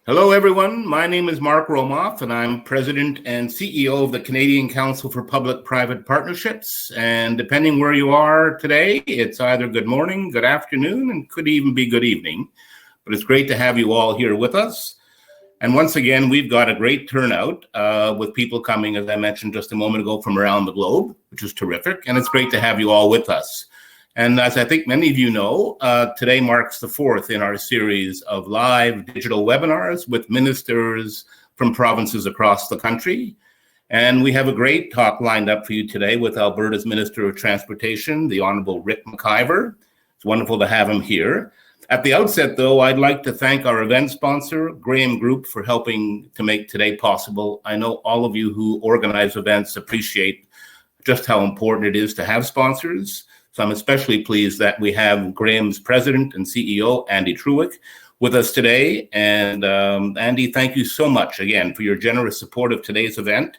Hello, everyone. My name is Mark Romoff, and I'm President and CEO of the Canadian Council for Public-Private Partnerships. And depending where you are today, it's either good morning, good afternoon, and could even be good evening. But it's great to have you all here with us. And once again, we've got a great turnout with people coming, as I mentioned just a moment ago, from around the globe, which is terrific. And it's great to have you all with us. And as I think many of you know, today marks the fourth in our series of live digital webinars with ministers from provinces across the country. And we have a great talk lined up for you today with Alberta's Minister of Transportation, the Honorable Ric McIver. It's wonderful to have him here. At the outset, though, I'd like to thank our event sponsor, Graham Group, for helping to make today possible. I know all of you who organize events appreciate just how important it is to have sponsors. So I'm especially pleased that we have Graham's president and CEO, Andy Truick, with us today. And Andy, thank you so much again for your generous support of today's event.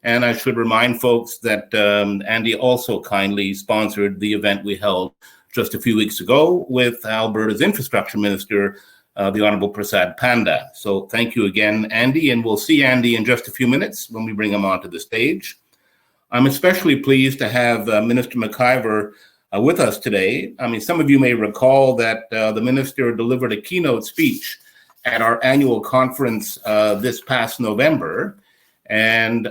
And I should remind folks that Andy also kindly sponsored the event we held just a few weeks ago with Alberta's infrastructure minister, the Honorable Prasad Panda. So thank you again, Andy, and we'll see Andy in just a few minutes when we bring him onto the stage. I'm especially pleased to have Minister McIver with us today. I mean, some of you may recall that the minister delivered a keynote speech at our annual conference this past November, and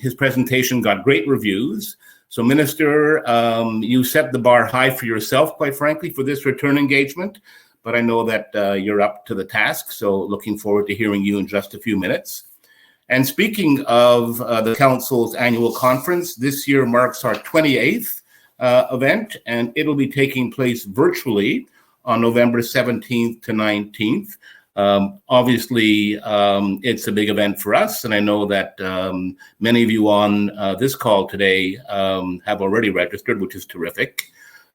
his presentation got great reviews. So, Minister, you set the bar high for yourself, quite frankly, for this return engagement, but I know that you're up to the task, so looking forward to hearing you in just a few minutes. And speaking of the Council's annual conference, this year marks our 28th event, and it'll be taking place virtually on November 17th to 19th. Obviously, it's a big event for us, and I know that many of you on this call today have already registered, which is terrific.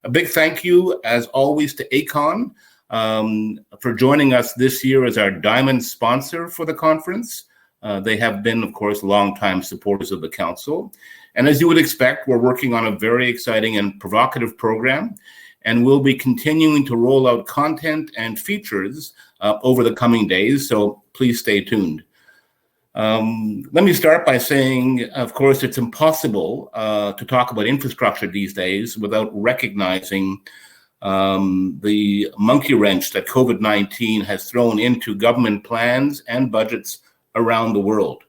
A big thank you, as always, to ACON for joining us this year as our diamond sponsor for the conference. They have been, of course, longtime supporters of the Council. And as you would expect, we're working on a very exciting and provocative program, and we'll be continuing to roll out content and features over the coming days, so please stay tuned. Let me start by saying, of course, it's impossible to talk about infrastructure these days without recognizing the monkey wrench that COVID-19 has thrown into government plans and budgets around the world.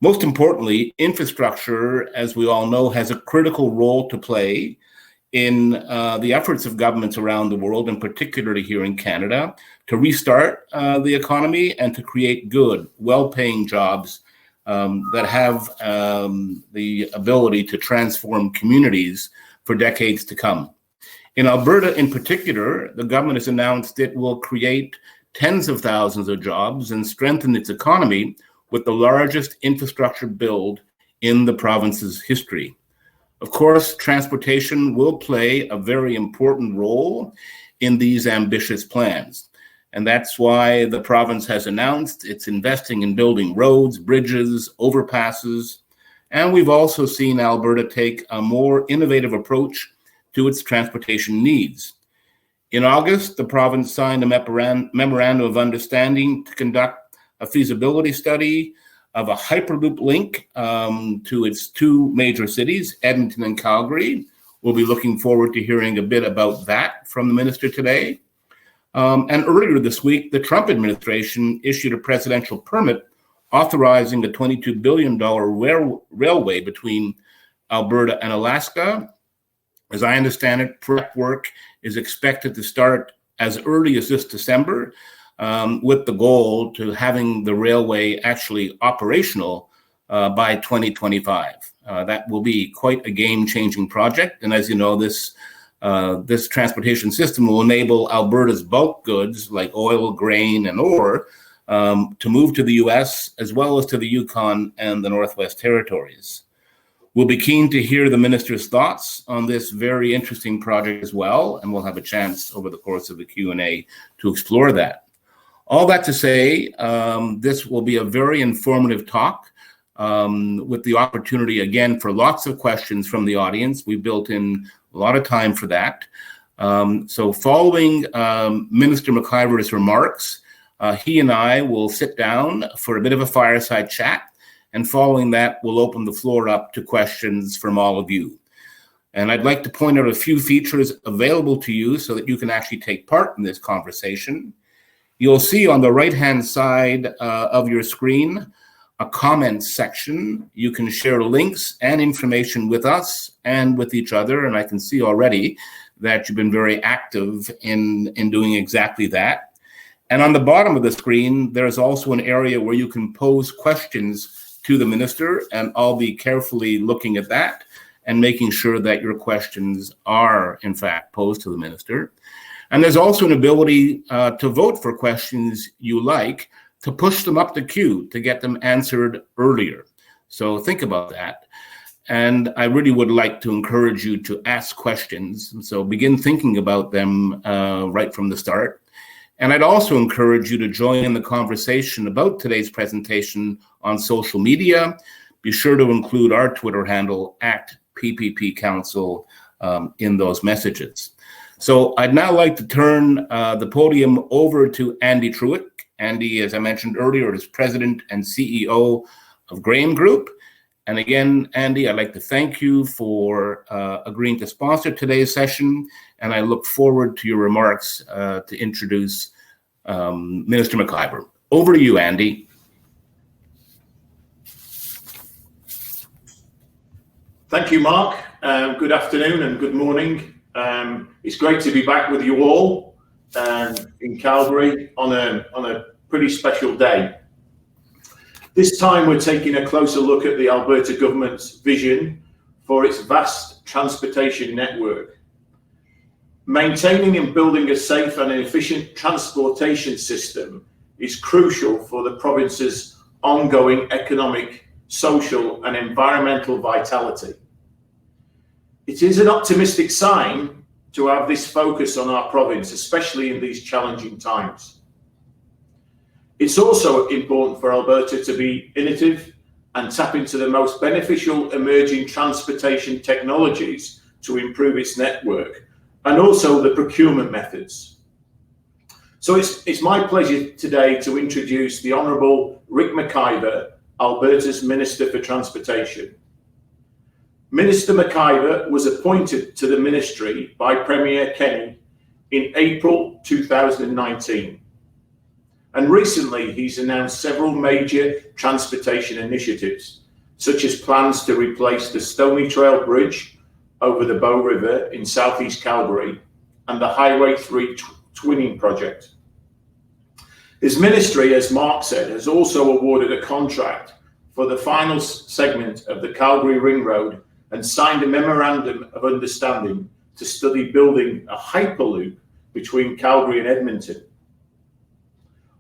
Most importantly, infrastructure, as we all know, has a critical role to play in the efforts of governments around the world, and particularly here in Canada, to restart the economy and to create good, well-paying jobs that have the ability to transform communities for decades to come. In Alberta, in particular, the government has announced it will create tens of thousands of jobs and strengthen its economy with the largest infrastructure build in the province's history. Of course, transportation will play a very important role in these ambitious plans. And that's why the province has announced it's investing in building roads, bridges, overpasses. And we've also seen Alberta take a more innovative approach to its transportation needs. In August, the province signed a Memorandum of Understanding to conduct a feasibility study of a Hyperloop link to its two major cities, Edmonton and Calgary. We'll be looking forward to hearing a bit about that from the minister today. And earlier this week, the Trump administration issued a presidential permit authorizing a $22 billion railway between Alberta and Alaska. As I understand it, prep work is expected to start as early as this December, with the goal to having the railway actually operational by 2025. That will be quite a game-changing project. And as you know, this transportation system will enable Alberta's bulk goods like oil, grain, and ore to move to the US as well as to the Yukon and the Northwest Territories. We'll be keen to hear the minister's thoughts on this very interesting project as well, and we'll have a chance over the course of the Q&A to explore that. All that to say, this will be a very informative talk with the opportunity, again, for lots of questions from the audience. We built in a lot of time for that. So following Minister McIver's remarks, He and I will sit down for a bit of a fireside chat, and following that, we'll open the floor up to questions from all of you. And I'd like to point out a few features available to you so that you can actually take part in this conversation. You'll see on the right-hand side of your screen a comments section. You can share links and information with us and with each other, and I can see already that you've been very active in doing exactly that. And on the bottom of the screen, there's also an area where you can pose questions to the minister, and I'll be carefully looking at that and making sure that your questions are, in fact, posed to the minister. And there's also an ability to vote for questions you like, to push them up the queue, to get them answered earlier. So think about that. And I really would like to encourage you to ask questions. So begin thinking about them right from the start. And I'd also encourage you to join in the conversation about today's presentation on social media. Be sure to include our Twitter handle @PPP Council in those messages. So I'd now like to turn the podium over to Andy Truitt. Andy, as I mentioned earlier, is President and CEO of Graham Group. And again, Andy, I'd like to thank you for agreeing to sponsor today's session. And I look forward to your remarks to introduce Minister McIver. Over to you, Andy. Thank you, Mark. Good afternoon and good morning. It's great to be back with you all in Calgary on a pretty special day. This time we're taking a closer look at the Alberta government's vision for its vast transportation network. Maintaining and building a safe and efficient transportation system is crucial for the province's ongoing economic, social and environmental vitality. It is an optimistic sign to have this focus on our province, especially in these challenging times. It's also important for Alberta to be innovative and tap into the most beneficial emerging transportation technologies to improve its network, and also the procurement methods. So it's my pleasure today to introduce the Honourable Ric McIver, Alberta's Minister for Transportation. Minister McIver was appointed to the ministry by Premier Kenney in April 2019. And recently he's announced several major transportation initiatives, such as plans to replace the Stony Trail Bridge over the Bow River in southeast Calgary and the Highway 3 twinning project. His ministry, as Mark said, has also awarded a contract for the final segment of the Calgary Ring Road and signed a Memorandum of Understanding to study building a Hyperloop between Calgary and Edmonton.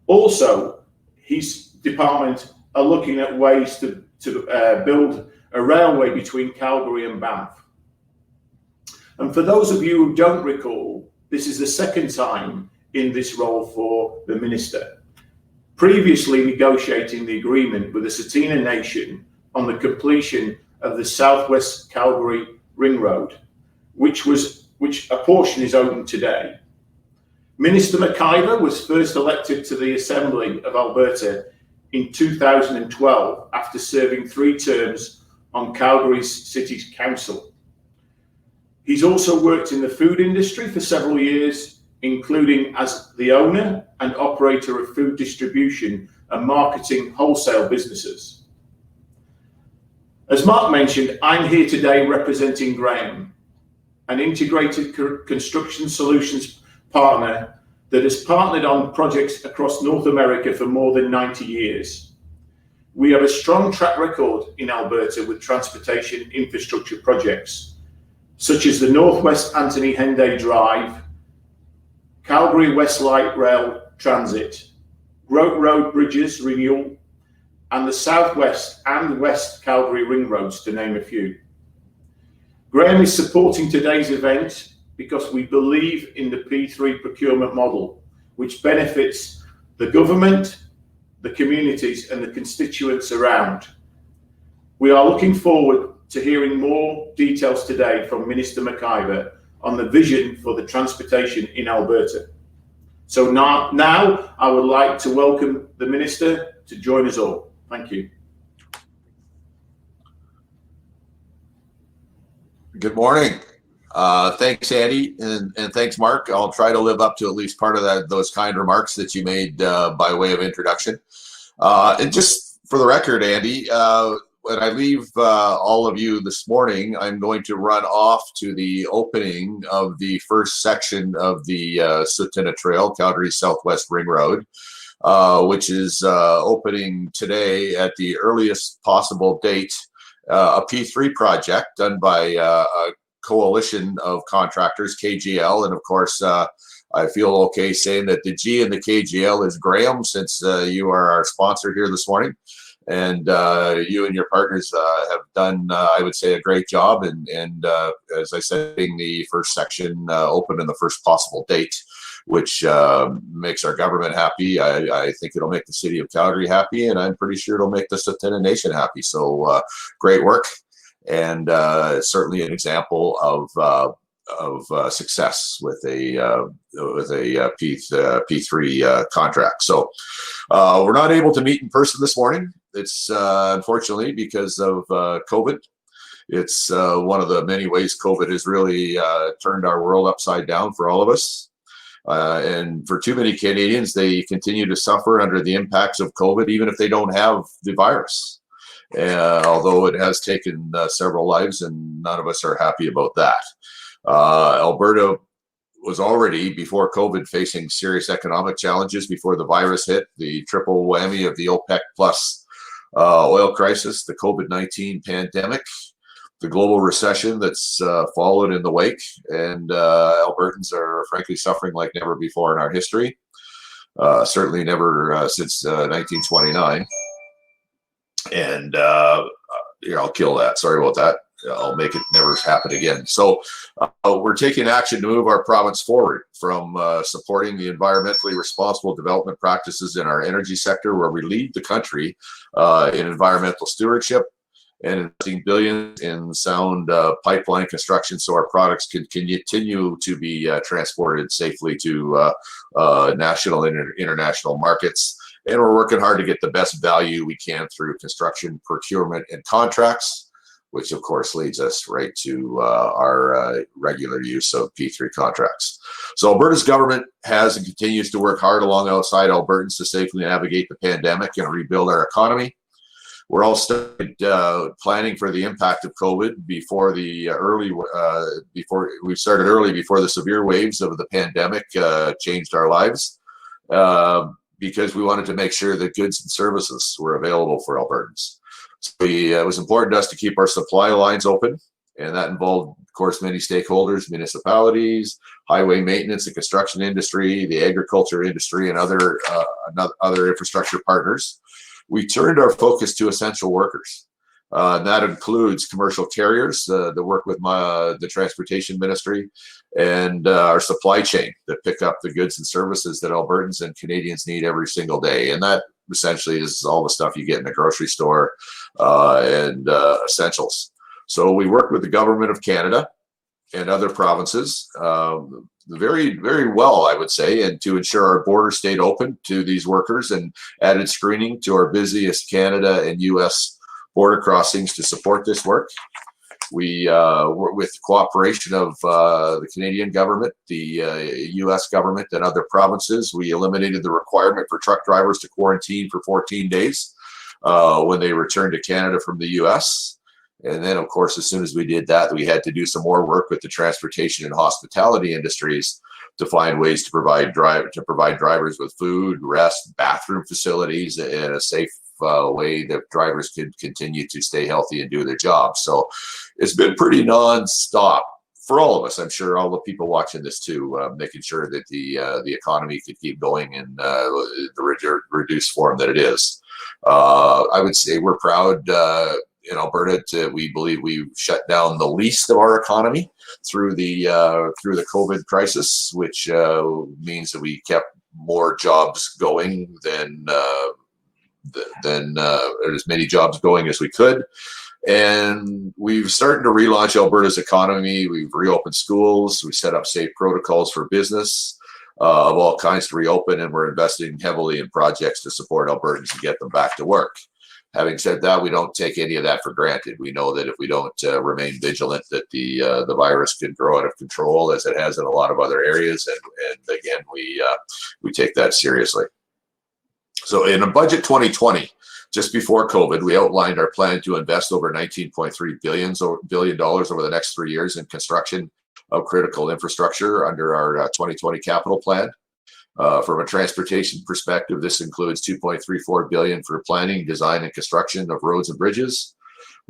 Also, his department are looking at ways to build a railway between Calgary and Banff. And for those of you who don't recall, this is the second time in this role for the minister, previously negotiating the agreement with the Tsuut'ina Nation on the completion of the Southwest Calgary Ring Road, which a portion is open today. Minister McIver was first elected to the Assembly of Alberta in 2012 after serving 3 terms on Calgary's City Council. He's also worked in the food industry for several years, including as the owner and operator of food distribution and marketing wholesale businesses. As Mark mentioned, I'm here today representing Graham, an integrated construction solutions partner that has partnered on projects across North America for more than 90 years. We have a strong track record in Alberta with transportation infrastructure projects, such as the Northwest Anthony Henday Drive, Calgary West Light Rail Transit, Grote Road Bridges Renewal, and the Southwest and West Calgary Ring Roads, to name a few. Graham is supporting today's event because we believe in the P3 procurement model, which benefits the government, the communities, and the constituents around. We are looking forward to hearing more details today from Minister McIver on the vision for the transportation in Alberta. So now I would like to welcome the Minister to join us all. Thank you. Good morning. Thanks, Andy, and thanks, Mark. I'll try to live up to at least part of those kind remarks that you made by way of introduction. And just for the record, Andy, when I leave all of you this morning, I'm going to run off to the opening of the first section of the Suttina Trail, Calgary Southwest Ring Road, which is opening today at the earliest possible date. A P3 project done by a coalition of contractors, KGL, and of course, I feel okay saying that the G in the KGL is Graham, since you are our sponsor here this morning. And you and your partners have done, I would say, a great job. And as I said, being the first section open in the first possible date, which makes our government happy. I think it'll make the city of Calgary happy, and I'm pretty sure it'll make the Suttina Nation happy. So great work, and certainly an example of success with a P3 contract. So we're not able to meet in person this morning. It's unfortunately because of COVID. It's one of the many ways COVID has really turned our world upside down for all of us. And for too many Canadians, they continue to suffer under the impacts of COVID, even if they don't have the virus. Although it has taken several lives, and none of us are happy about that. Alberta was already, before COVID, facing serious economic challenges before the virus hit. The triple whammy of the OPEC plus oil crisis, the COVID-19 pandemic, the global recession that's followed in the wake, and Albertans are frankly suffering like never before in our history. Certainly never since 1929. And here, I'll kill that. Sorry about that. I'll make it never happen again. So we're taking action to move our province forward from supporting the environmentally responsible development practices in our energy sector, where we lead the country in environmental stewardship, and investing billions in sound pipeline construction so our products can continue to be transported safely to national and international markets. And we're working hard to get the best value we can through construction, procurement, and contracts, which of course leads us right to our regular use of P3 contracts. So Alberta's government has and continues to work hard alongside Albertans to safely navigate the pandemic and rebuild our economy. We're all started planning for the impact of COVID before the before the severe waves of the pandemic changed our lives, because we wanted to make sure that goods and services were available for Albertans. So it was important to us to keep our supply lines open, and that involved, of course, many stakeholders, municipalities, highway maintenance and construction industry, the agriculture industry, and other infrastructure partners. We turned our focus to essential workers. And that includes commercial carriers that work with the transportation ministry, and our supply chain that pick up the goods and services that Albertans and Canadians need every single day. And that essentially is all the stuff you get in a grocery store and essentials. So we work with the Government of Canada and other provinces very, very well, I would say, and to ensure our border stayed open to these workers, and added screening to our busiest Canada and U.S. border crossings to support this work. We were with cooperation of the Canadian government, the U.S. government, and other provinces. We eliminated the requirement for truck drivers to quarantine for 14 days when they returned to Canada from the U.S. And then, of course, as soon as we did that, we had to do some more work with the transportation and hospitality industries to find ways to provide drivers with food, rest, bathroom facilities, and a safe way that drivers could continue to stay healthy and do their job. So it's been pretty nonstop for all of us. I'm sure all the people watching this too, making sure that the economy could keep going in the reduced form that it is. I would say we're proud in Alberta. We believe we shut down the least of our economy through the COVID crisis, which means that we kept more jobs going than as many jobs going as we could. And we've started to relaunch Alberta's economy. We've reopened schools. We set up safe protocols for business. of all kinds to reopen, and we're investing heavily in projects to support Albertans and get them back to work. Having said that, we don't take any of that for granted. We know that if we don't remain vigilant, that the virus can grow out of control, as it has in a lot of other areas, and again, we take that seriously. So in a budget 2020, just before COVID, we outlined our plan to invest over $19.3 billion over the next 3 years in construction of critical infrastructure under our 2020 capital plan. From a transportation perspective, this includes $2.34 billion for planning, design, and construction of roads and bridges,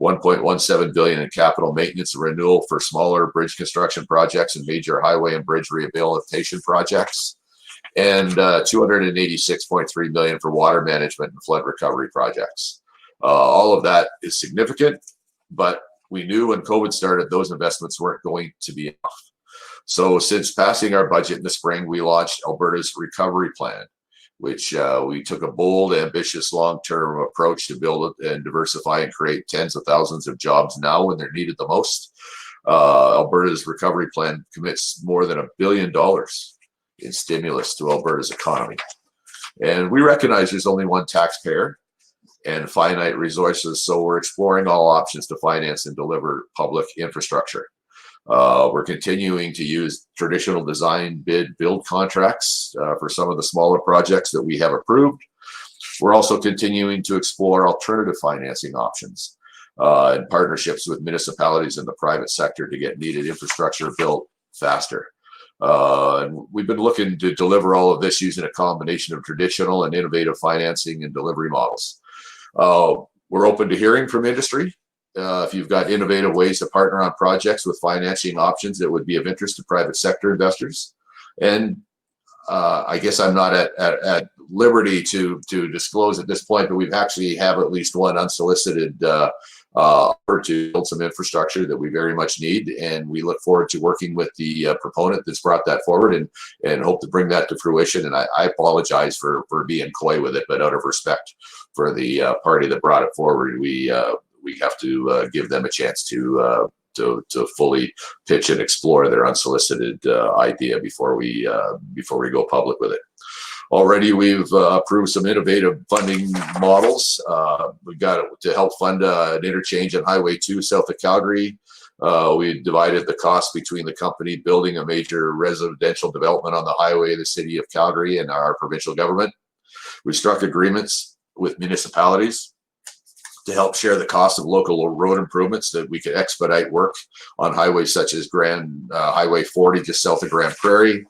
$1.17 billion in capital maintenance and renewal for smaller bridge construction projects and major highway and bridge rehabilitation projects, and $286.3 million for water management and flood recovery projects. All of that is significant, but we knew when COVID started those investments weren't going to be enough. So since passing our budget in the spring, we launched Alberta's recovery plan, which we took a bold, ambitious, long-term approach to build and diversify and create tens of thousands of jobs now when they're needed the most. Alberta's recovery plan commits more than $1 billion in stimulus to Alberta's economy. And we recognize there's only one taxpayer and finite resources, so we're exploring all options to finance and deliver public infrastructure. We're continuing to use traditional design, bid, build contracts for some of the smaller projects that we have approved. We're also continuing to explore alternative financing options and partnerships with municipalities and the private sector to get needed infrastructure built faster. And we've been looking to deliver all of this using a combination of traditional and innovative financing and delivery models. We're open to hearing from industry. If you've got innovative ways to partner on projects with financing options that would be of interest to private sector investors. And I guess I'm not at liberty to disclose at this point, but we've actually have at least one unsolicited offer to build some infrastructure that we very much need, and we look forward to working with the proponent that's brought that forward and hope to bring that to fruition. And I apologize for being coy with it, but out of respect for the party that brought it forward, we have to give them a chance to fully pitch and explore their unsolicited idea before we go public with it. Already, we've approved some innovative funding models. We've got to help fund an interchange on Highway 2 south of Calgary. We divided the cost between the company building a major residential development on the highway, the city of Calgary, and our provincial government. We struck agreements with municipalities to help share the cost of local road improvements that we could expedite work on highways such as Highway 40 just south of Grand Prairie.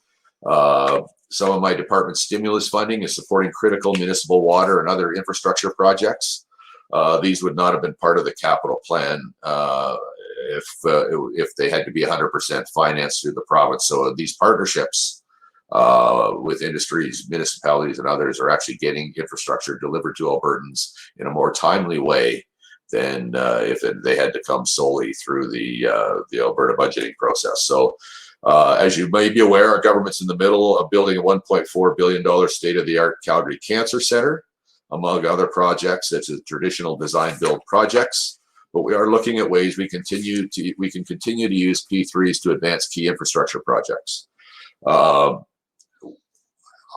Some of my department's stimulus funding is supporting critical municipal water and other infrastructure projects. These would not have been part of the capital plan if they had to be 100% financed through the province. So these partnerships with industries, municipalities, and others are actually getting infrastructure delivered to Albertans in a more timely way than if they had to come solely through the Alberta budgeting process. So as you may be aware, our government's in the middle of building a $1.4 billion state-of-the-art Calgary Cancer Center, among other projects such as traditional design build projects. But we are looking at ways we can continue to use P3s to advance key infrastructure projects.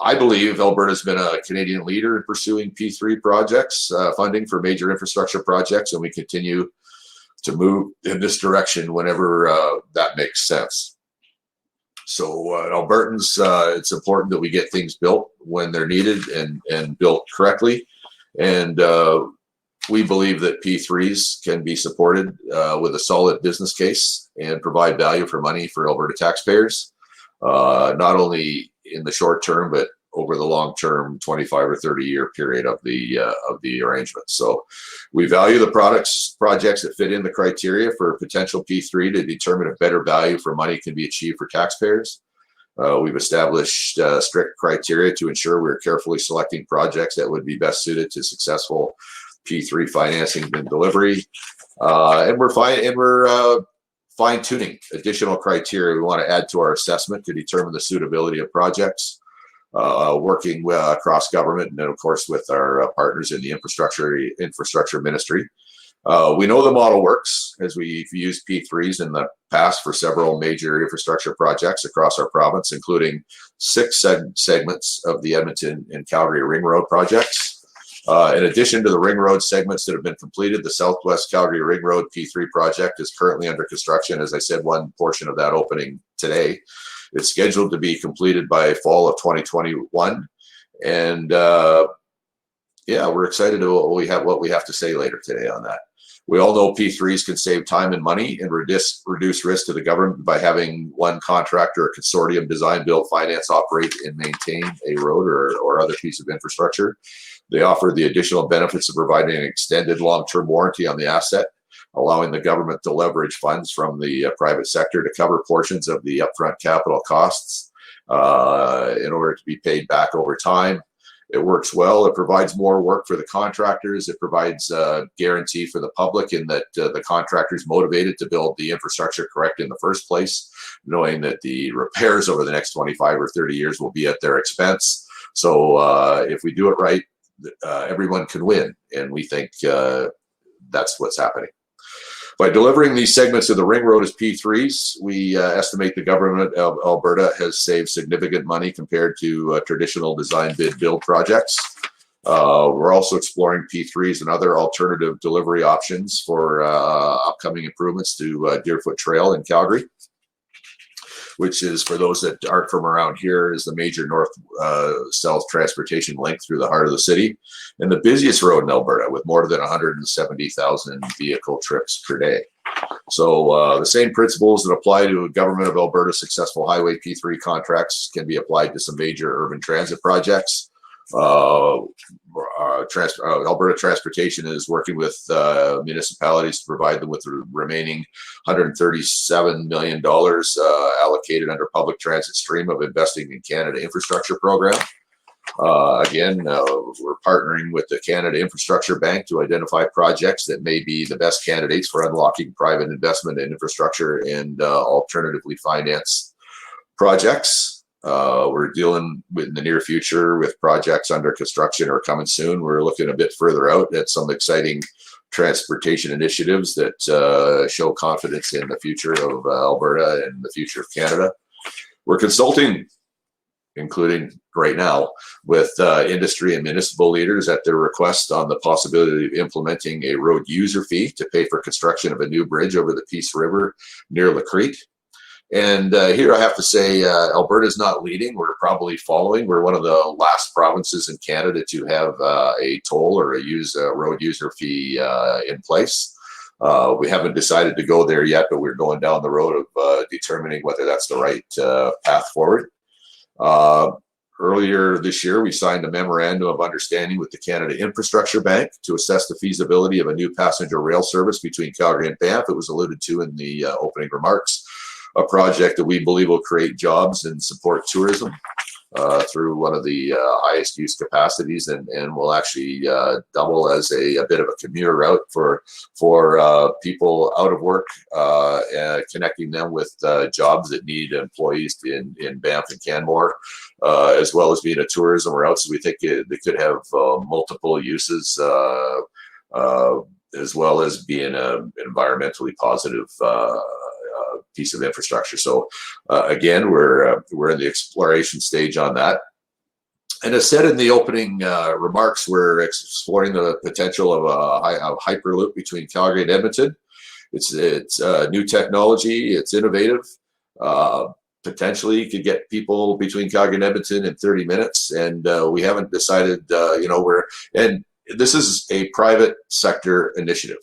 I believe Alberta's been a Canadian leader in pursuing P3 projects, funding for major infrastructure projects, and we continue to move in this direction whenever that makes sense. So Albertans, it's important that we get things built when they're needed and built correctly. And we believe that P3s can be supported with a solid business case and provide value for money for Alberta taxpayers, not only in the short term, but over the long term, 25 or 30 year period of the arrangement. So we value the projects that fit in the criteria for potential P3 to determine if better value for money can be achieved for taxpayers. We've established strict criteria to ensure we're carefully selecting projects that would be best suited to successful P3 financing and delivery. And we're fine-tuning additional criteria we want to add to our assessment to determine the suitability of projects, working across government and then, of course, with our partners in the infrastructure ministry. We know the model works, as we've used P3s in the past for several major infrastructure projects across our province, including 6 segments of the Edmonton and Calgary Ring Road projects. In addition to the Ring Road segments that have been completed, the Southwest Calgary Ring Road P3 project is currently under construction. As I said, one portion of that opening today. It's scheduled to be completed by fall of 2021. And yeah, we're excited to what we have to say later today on that. We all know P3s can save time and money and reduce risk to the government by having one contractor or consortium design, build, finance, operate, and maintain a road or other piece of infrastructure. They offer the additional benefits of providing an extended long-term warranty on the asset, allowing the government to leverage funds from the private sector to cover portions of the upfront capital costs in order to be paid back over time. It works well. It provides more work for the contractors. It provides a guarantee for the public in that the contractor's motivated to build the infrastructure correct in the first place, knowing that the repairs over the next 25 or 30 years will be at their expense. So if we do it right, everyone can win. And we think that's what's happening. By delivering these segments of the Ring Road as P3s, we estimate the government of Alberta has saved significant money compared to traditional design bid build projects. We're also exploring P3s and other alternative delivery options for upcoming improvements to Deerfoot Trail in Calgary, which is, for those that aren't from around here, is the major north-south transportation link through the heart of the city and the busiest road in Alberta with more than 170,000 vehicle trips per day. So the same principles that apply to a government of Alberta successful highway P3 contracts can be applied to some major urban transit projects. Alberta Transportation is working with municipalities to provide them with the remaining $137 million allocated under public transit stream of Investing in Canada infrastructure program. Again, we're partnering with the Canada Infrastructure Bank to identify projects that may be the best candidates for unlocking private investment in infrastructure and alternatively financed projects. We're dealing with, in the near future, with projects under construction or coming soon. We're looking a bit further out at some exciting transportation initiatives that show confidence in the future of Alberta and the future of Canada. We're consulting, including right now, with industry and municipal leaders at their request on the possibility of implementing a road user fee to pay for construction of a new bridge over the Peace River near Lacrete. And here I have to say, Alberta's not leading. We're probably following. We're one of the last provinces in Canada to have a toll or a road user fee in place. We haven't decided to go there yet, but we're going down the road of determining whether that's the right path forward. Earlier this year, we signed a Memorandum of Understanding with the Canada Infrastructure Bank to assess the feasibility of a new passenger rail service between Calgary and Banff. It was alluded to in the opening remarks. A project that we believe will create jobs and support tourism through one of the highest use capacities, and will actually double as a bit of a commuter route for people out of work, connecting them with jobs that need employees in Banff and Canmore, as well as being a tourism route. So we think they could have multiple uses, as well as being an environmentally positive piece of infrastructure. So again, we're in the exploration stage on that. And as said in the opening remarks, we're exploring the potential of a Hyperloop between Calgary and Edmonton. It's new technology. It's innovative. Potentially could get people between Calgary and Edmonton in 30 minutes. And we haven't decided, and this is a private sector initiative.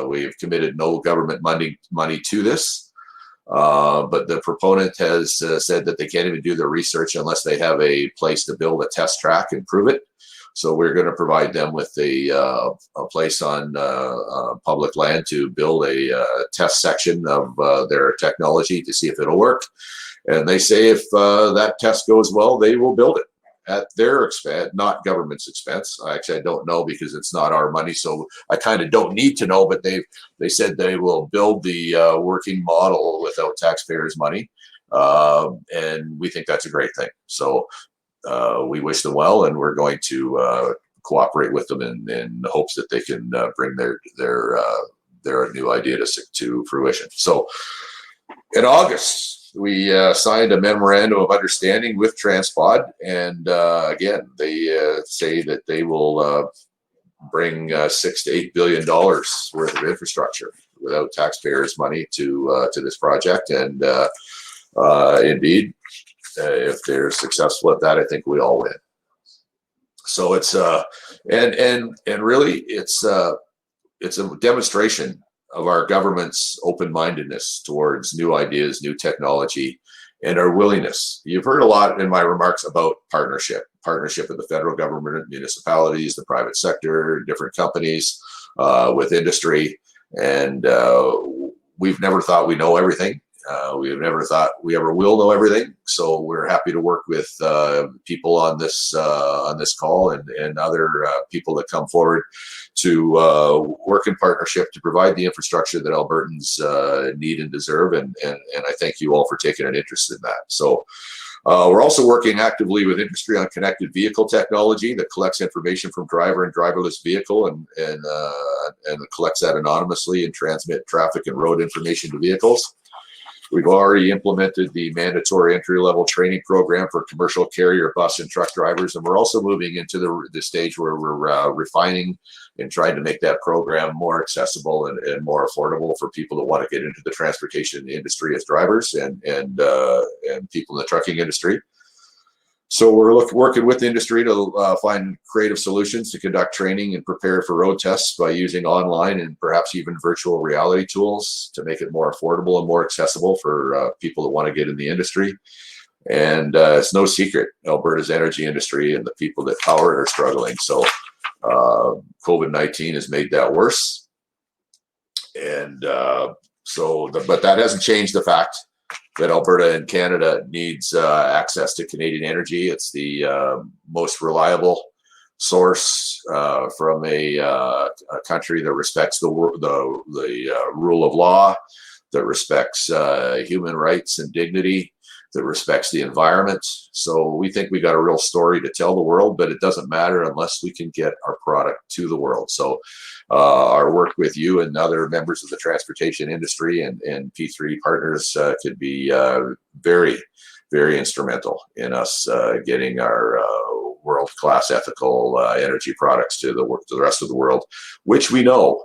We've committed no government money to this. But the proponent has said that they can't even do their research unless they have a place to build a test track and prove it. So we're going to provide them with a place on public land to build a test section of their technology to see if it'll work. And they say if that test goes well, they will build it at their expense, not government's expense. Actually, I don't know because it's not our money, so I kind of don't need to know. But they said they will build the working model without taxpayers' money, and we think that's a great thing. So we wish them well, and we're going to cooperate with them in hopes that they can bring their new idea to fruition. So in August, we signed a Memorandum of Understanding with Transpod, and again, they say that they will bring $6 to $8 billion worth of infrastructure without taxpayers' money to this project. And indeed, if they're successful at that, I think we all win. So it's and really it's a demonstration of our government's open-mindedness towards new ideas, new technology, and our willingness. You've heard a lot in my remarks about partnership with the federal government, municipalities, the private sector, different companies, with industry. And we've never thought we know everything. We've never thought we ever will know everything. So we're happy to work with people on this call and other people that come forward to work in partnership to provide the infrastructure that Albertans need and deserve. And I thank you all for taking an interest in that. So we're also working actively with industry on connected vehicle technology that collects information from driver and driverless vehicle and collects that anonymously and transmit traffic and road information to vehicles. We've already implemented the mandatory entry-level training program for commercial carrier, bus, and truck drivers, and we're also moving into the stage where we're refining and trying to make that program more accessible and more affordable for people that want to get into the transportation industry as drivers and people in the trucking industry. So we're working with the industry to find creative solutions to conduct training and prepare for road tests by using online and perhaps even virtual reality tools to make it more affordable and more accessible for people that want to get in the industry. And it's no secret, Alberta's energy industry and the people that power it are struggling. So COVID-19 has made that worse. And but that hasn't changed the fact that Alberta and Canada needs access to Canadian energy. It's the most reliable source from a country that respects the rule of law, that respects human rights and dignity, that respects the environment. So we think we got a real story to tell the world, but it doesn't matter unless we can get our product to the world. So our work with you and other members of the transportation industry and P3 partners could be very, very instrumental in us getting our world-class ethical energy products to the rest of the world, which we know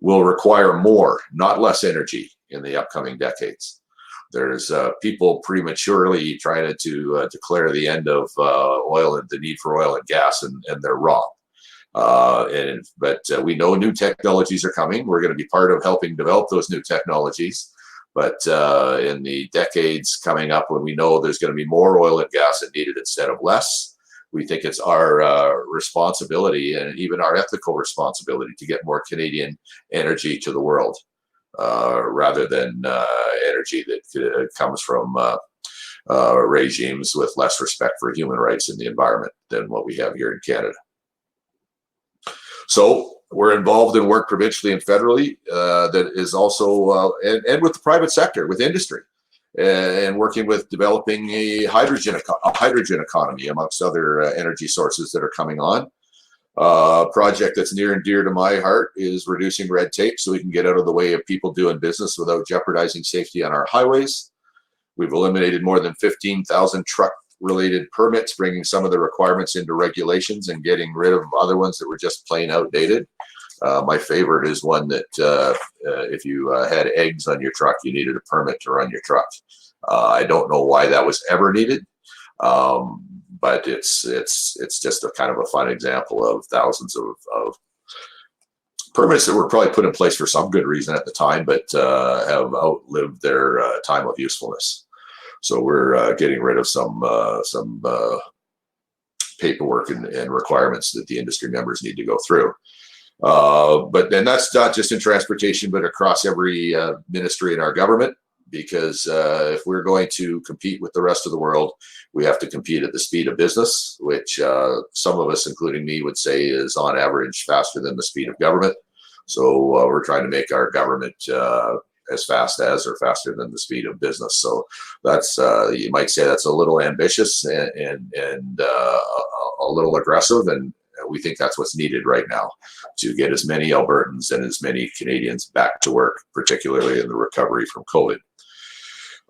will require more, not less energy in the upcoming decades. There's people prematurely trying to declare the end of oil and the need for oil and gas, and they're wrong. But we know new technologies are coming. We're going to be part of helping develop those new technologies. But in the decades coming up, when we know there's going to be more oil and gas needed instead of less, we think it's our responsibility and even our ethical responsibility to get more Canadian energy to the world, rather than energy that comes from regimes with less respect for human rights and the environment than what we have here in Canada. So we're involved in work provincially and federally that is also, and with the private sector, with industry, and working with developing a hydrogen economy amongst other energy sources that are coming on. A project that's near and dear to my heart is reducing red tape so we can get out of the way of people doing business without jeopardizing safety on our highways. We've eliminated more than 15,000 truck-related permits, bringing some of the requirements into regulations and getting rid of other ones that were just plain outdated. My favorite is one that if you had eggs on your truck, you needed a permit to run your truck. I don't know why that was ever needed. But it's just a kind of a fun example of thousands of permits that were probably put in place for some good reason at the time, but have outlived their time of usefulness. So we're getting rid of some paperwork and requirements that the industry members need to go through. But then that's not just in transportation, but across every ministry in our government. Because if we're going to compete with the rest of the world, we have to compete at the speed of business, which some of us, including me, would say is on average faster than the speed of government. So we're trying to make our government as fast as or faster than the speed of business. So that's, you might say that's a little ambitious and a little aggressive. And we think that's what's needed right now to get as many Albertans and as many Canadians back to work, particularly in the recovery from COVID.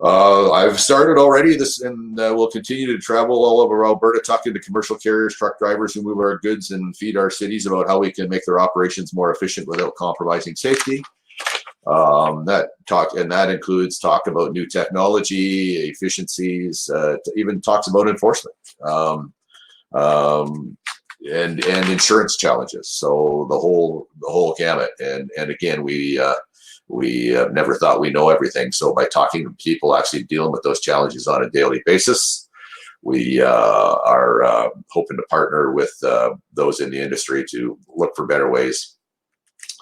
I've started already this, and we'll continue to travel all over Alberta, talking to commercial carriers, truck drivers who move our goods and feed our cities about how we can make their operations more efficient without compromising safety. That includes talk about new technology, efficiencies, even talks about enforcement, and insurance challenges. So the whole gamut. And again, we never thought we know everything. So by talking to people actually dealing with those challenges on a daily basis, we are hoping to partner with those in the industry to look for better ways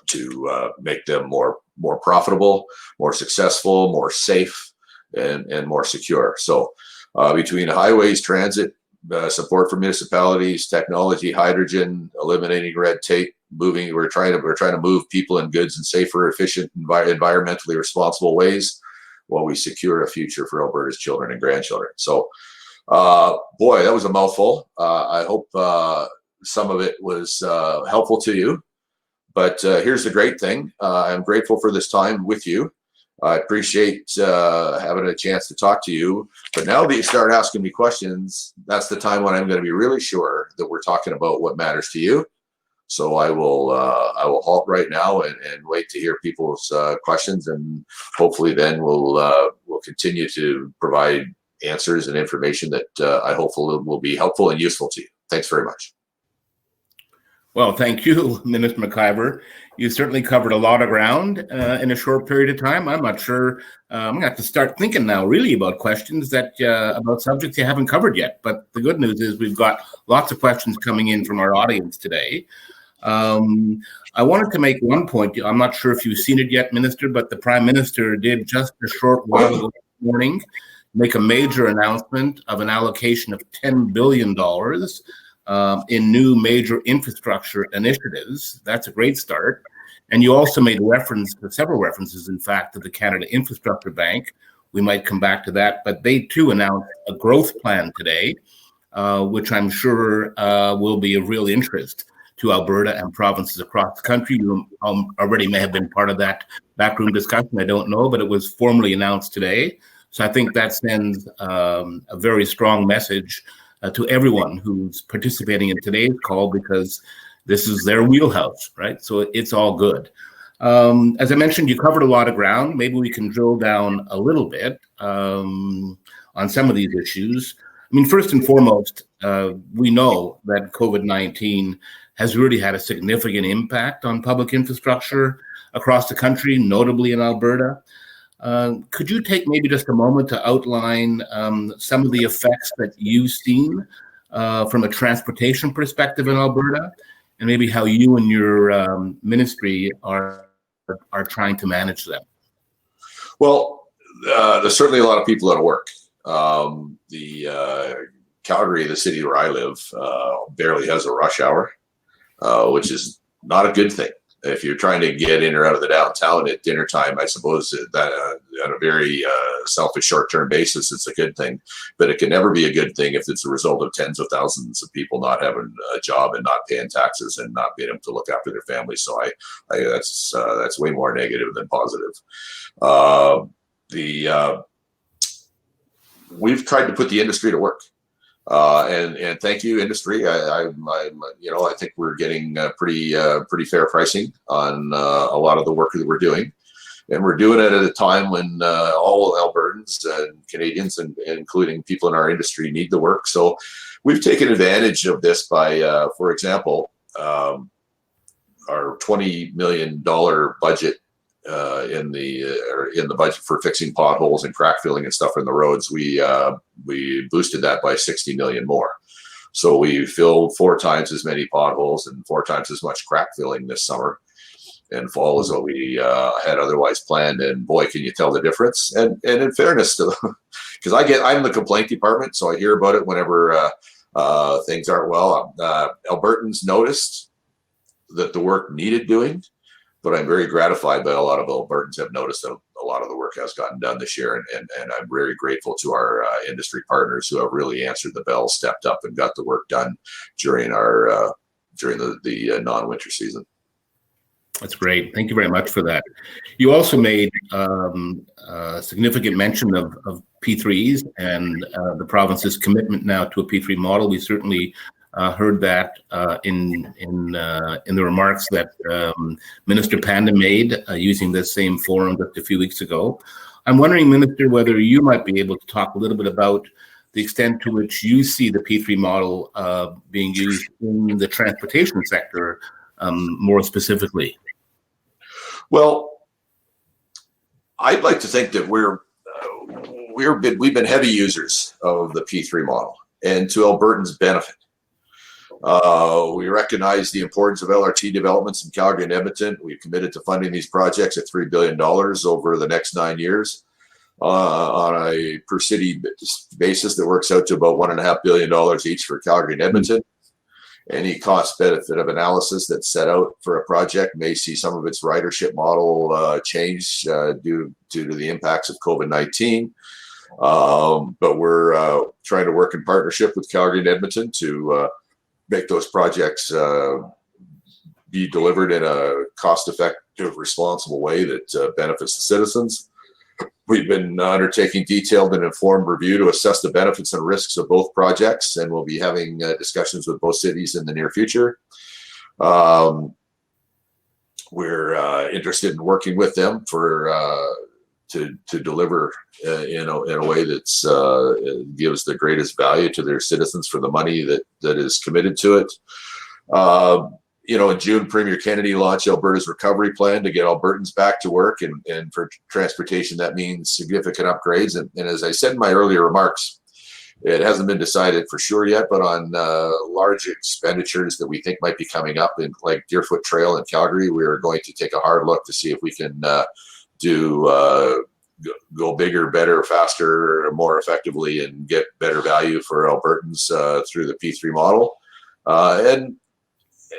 to make them more profitable, more successful, more safe, and more secure. So between highways, transit, support for municipalities, technology, hydrogen, eliminating red tape, we're trying to move people and goods in safer, efficient, environmentally responsible ways while we secure a future for Alberta's children and grandchildren. So boy, that was a mouthful. I hope some of it was helpful to you. But here's the great thing. I'm grateful for this time with you. I appreciate having a chance to talk to you. But now that you start asking me questions, that's the time when I'm going to be really sure that we're talking about what matters to you. So I will halt right now and wait to hear people's questions, and hopefully then we'll continue to provide answers and information that I hopefully will be helpful and useful to you. Thanks very much. Well, thank you, Minister McIver. You certainly covered a lot of ground in a short period of time. I'm not sure. I'm going to have to start thinking now really about questions about subjects you haven't covered yet. But the good news is we've got lots of questions coming in from our audience today. I wanted to make one point. I'm not sure if you've seen it yet, Minister, but the Prime Minister did just a short while ago this morning make a major announcement of an allocation of $10 billion in new major infrastructure initiatives. That's a great start. And you also made several references, in fact, to the Canada Infrastructure Bank. We might come back to that, but they too announced a growth plan today, which I'm sure will be of real interest to Alberta and provinces across the country. You already may have been part of that backroom discussion, I don't know, but it was formally announced today. So I think that sends a very strong message to everyone who's participating in today's call, because this is their wheelhouse, right? So it's all good. As I mentioned, you covered a lot of ground. Maybe we can drill down a little bit on some of these issues. I mean, first and foremost, we know that COVID-19 has really had a significant impact on public infrastructure across the country, notably in Alberta. Could you take maybe just a moment to outline some of the effects that you've seen from a transportation perspective in Alberta, and maybe how you and your ministry are trying to manage them? Well, there's certainly a lot of people out of work. Calgary, the city where I live, barely has a rush hour, which is not a good thing. If you're trying to get in or out of the downtown at dinner time, I suppose that on a very selfish short-term basis, it's a good thing. But it can never be a good thing if it's a result of tens of thousands of people not having a job and not paying taxes and not being able to look after their families. So that's way more negative than positive. We've tried to put the industry to work. And thank you, industry. I think we're getting pretty fair pricing on a lot of the work that we're doing, and we're doing it at a time when all Albertans and Canadians, and including people in our industry, need the work. So we've taken advantage of this by, for example, our $20 million budget. In the budget for fixing potholes and crack filling and stuff in the roads, we boosted that by 60 million more. So we filled 4 times as many potholes and 4 times as much crack filling this summer and fall as what we had otherwise planned. And boy, can you tell the difference. And in fairness to them, because I'm the complaint department, so I hear about it whenever things aren't well. Albertans noticed that the work needed doing. But I'm very gratified by a lot of Albertans have noticed that a lot of the work has gotten done this year. And I'm very grateful to our industry partners who have really answered the bell, stepped up, and got the work done during our during the non-winter season. That's great. Thank you very much for that. You also made significant mention of P3s and the province's commitment now to a P3 model. We certainly heard that in the remarks that Minister Panda made using this same forum just a few weeks ago. I'm wondering, Minister, whether you might be able to talk a little bit about the extent to which you see the P3 model being used in the transportation sector more specifically. Well, I'd like to think that we've been heavy users of the P3 model, and to Albertans' benefit. We recognize the importance of LRT developments in Calgary and Edmonton. We've committed to funding these projects at $3 billion over the next 9 years on a per city basis that works out to about $1.5 billion each for Calgary and Edmonton. Any cost benefit of analysis that's set out for a project may see some of its ridership model change due to the impacts of COVID-19. But we're trying to work in partnership with Calgary and Edmonton to make those projects be delivered in a cost-effective, responsible way that benefits the citizens. We've been undertaking detailed and informed review to assess the benefits and risks of both projects, and we'll be having discussions with both cities in the near future. We're interested in working with them to deliver in a way that's gives the greatest value to their citizens for the money that is committed to it. In June, Premier Kennedy launched Alberta's recovery plan to get Albertans back to work, and for transportation, that means significant upgrades. And as I said in my earlier remarks, it hasn't been decided for sure yet, but on large expenditures that we think might be coming up in like Deerfoot Trail in Calgary, we are going to take a hard look to see if we can go bigger, better, faster, more effectively, and get better value for Albertans through the P3 model.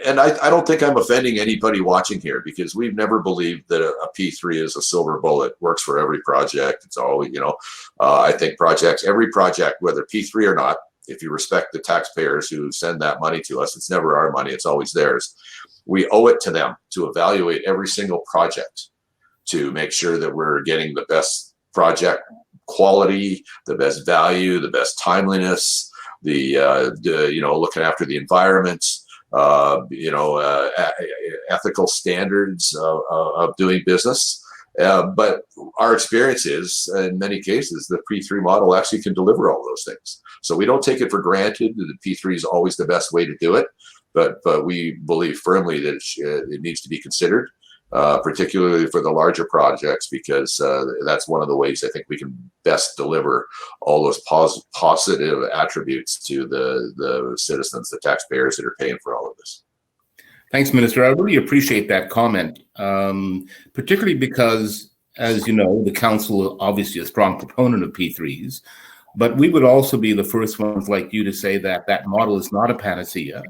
And I don't think I'm offending anybody watching here, because we've never believed that a P3 is a silver bullet, works for every project. It's always, I think every project, whether P3 or not, if you respect the taxpayers who send that money to us, it's never our money, it's always theirs. We owe it to them to evaluate every single project to make sure that we're getting the best project quality, the best value, the best timeliness, looking after the environment, ethical standards of doing business. But our experience is, in many cases, the P3 model actually can deliver all those things. So we don't take it for granted that the P3 is always the best way to do it, but we believe firmly that it needs to be considered, particularly for the larger projects, because that's one of the ways I think we can best deliver all those positive attributes to the citizens, the taxpayers that are paying for all of this. Thanks, Minister. I really appreciate that comment, particularly because, as you know, the council obviously a strong proponent of P3s, but we would also be the first ones like you to say that that model is not a panacea.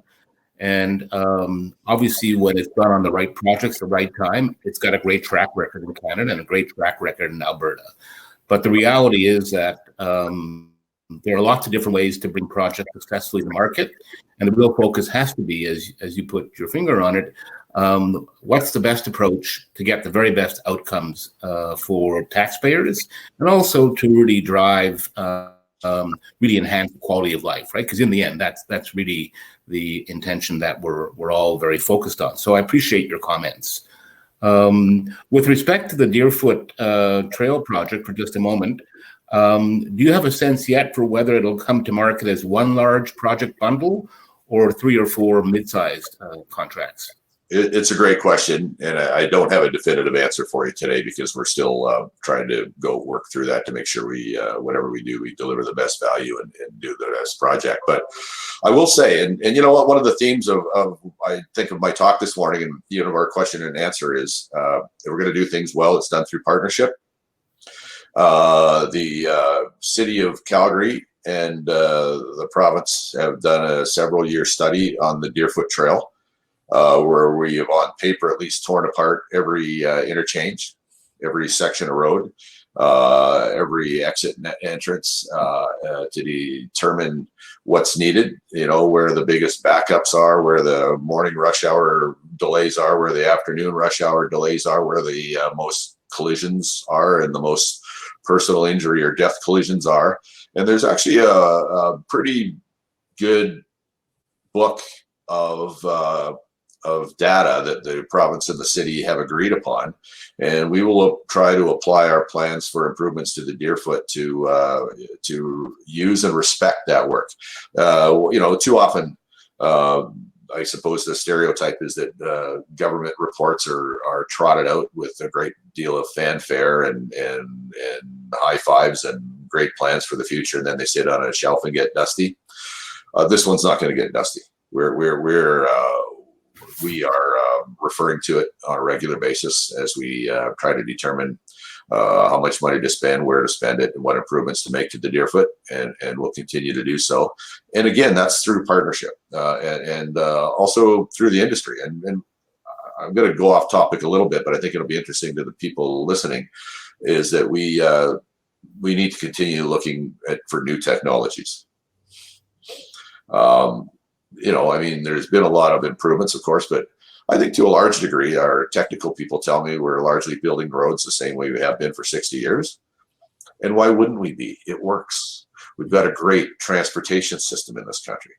And obviously, when it's done on the right projects, the right time, it's got a great track record in Canada and a great track record in Alberta. But the reality is that there are lots of different ways to bring projects successfully to market. And the real focus has to be, as you put your finger on it, what's the best approach to get the very best outcomes for taxpayers, and also to really drive, really enhance the quality of life, right? Because in the end, that's really the intention that we're all very focused on. So I appreciate your comments. With respect to the Deerfoot Trail project, for just a moment, do you have a sense yet for whether it'll come to market as one large project bundle or 3 or 4 mid-sized contracts? It's a great question, and I don't have a definitive answer for you today, because we're still trying to go work through that to make sure we, whatever we do, we deliver the best value and do the best project. But I will say, and you know what, one of the themes of I think of my talk this morning, and our question and answer is we're going to do things well. It's done through partnership. The city of Calgary and the province have done a several-year study on the Deerfoot Trail, where we have on paper at least torn apart every interchange, every section of road, every exit and entrance to determine what's needed, where the biggest backups are, where the morning rush hour delays are, where the afternoon rush hour delays are, where the most collisions are and the most personal injury or death collisions are. And there's actually a pretty good book of data that the province and the city have agreed upon, and we will try to apply our plans for improvements to the Deerfoot to use and respect that work. Too often, I suppose the stereotype is that government reports are trotted out with a great deal of fanfare and high fives and great plans for the future, and then they sit on a shelf and get dusty. This one's not going to get dusty. We are referring to it on a regular basis as we try to determine how much money to spend, where to spend it, and what improvements to make to the Deerfoot, and we'll continue to do so. And again, that's through partnership and also through the industry. And I'm going to go off topic a little bit, but I think it'll be interesting to the people listening, is that we need to continue looking for new technologies. There's been a lot of improvements, of course, but I think to a large degree, our technical people tell me we're largely building roads the same way we have been for 60 years. And why wouldn't we be? It works. We've got a great transportation system in this country,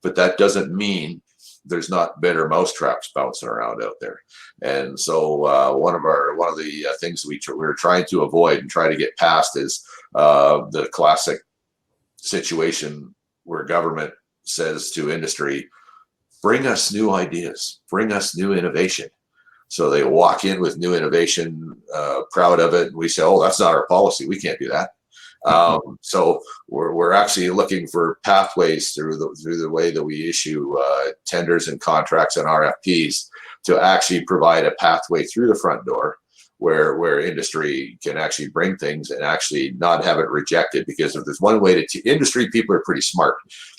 but that doesn't mean there's not better mousetraps bouncing around out there. And so one of the things we're trying to avoid and try to get past is the classic situation where government says to industry, bring us new ideas, bring us new innovation. So they walk in with new innovation, proud of it. And we say, oh, that's not our policy. We can't do that. So we're actually looking for pathways through the way that we issue tenders and contracts and RFPs to actually provide a pathway through the front door where industry can actually bring things and actually not have it rejected. Because if there's one way to industry, people are pretty smart,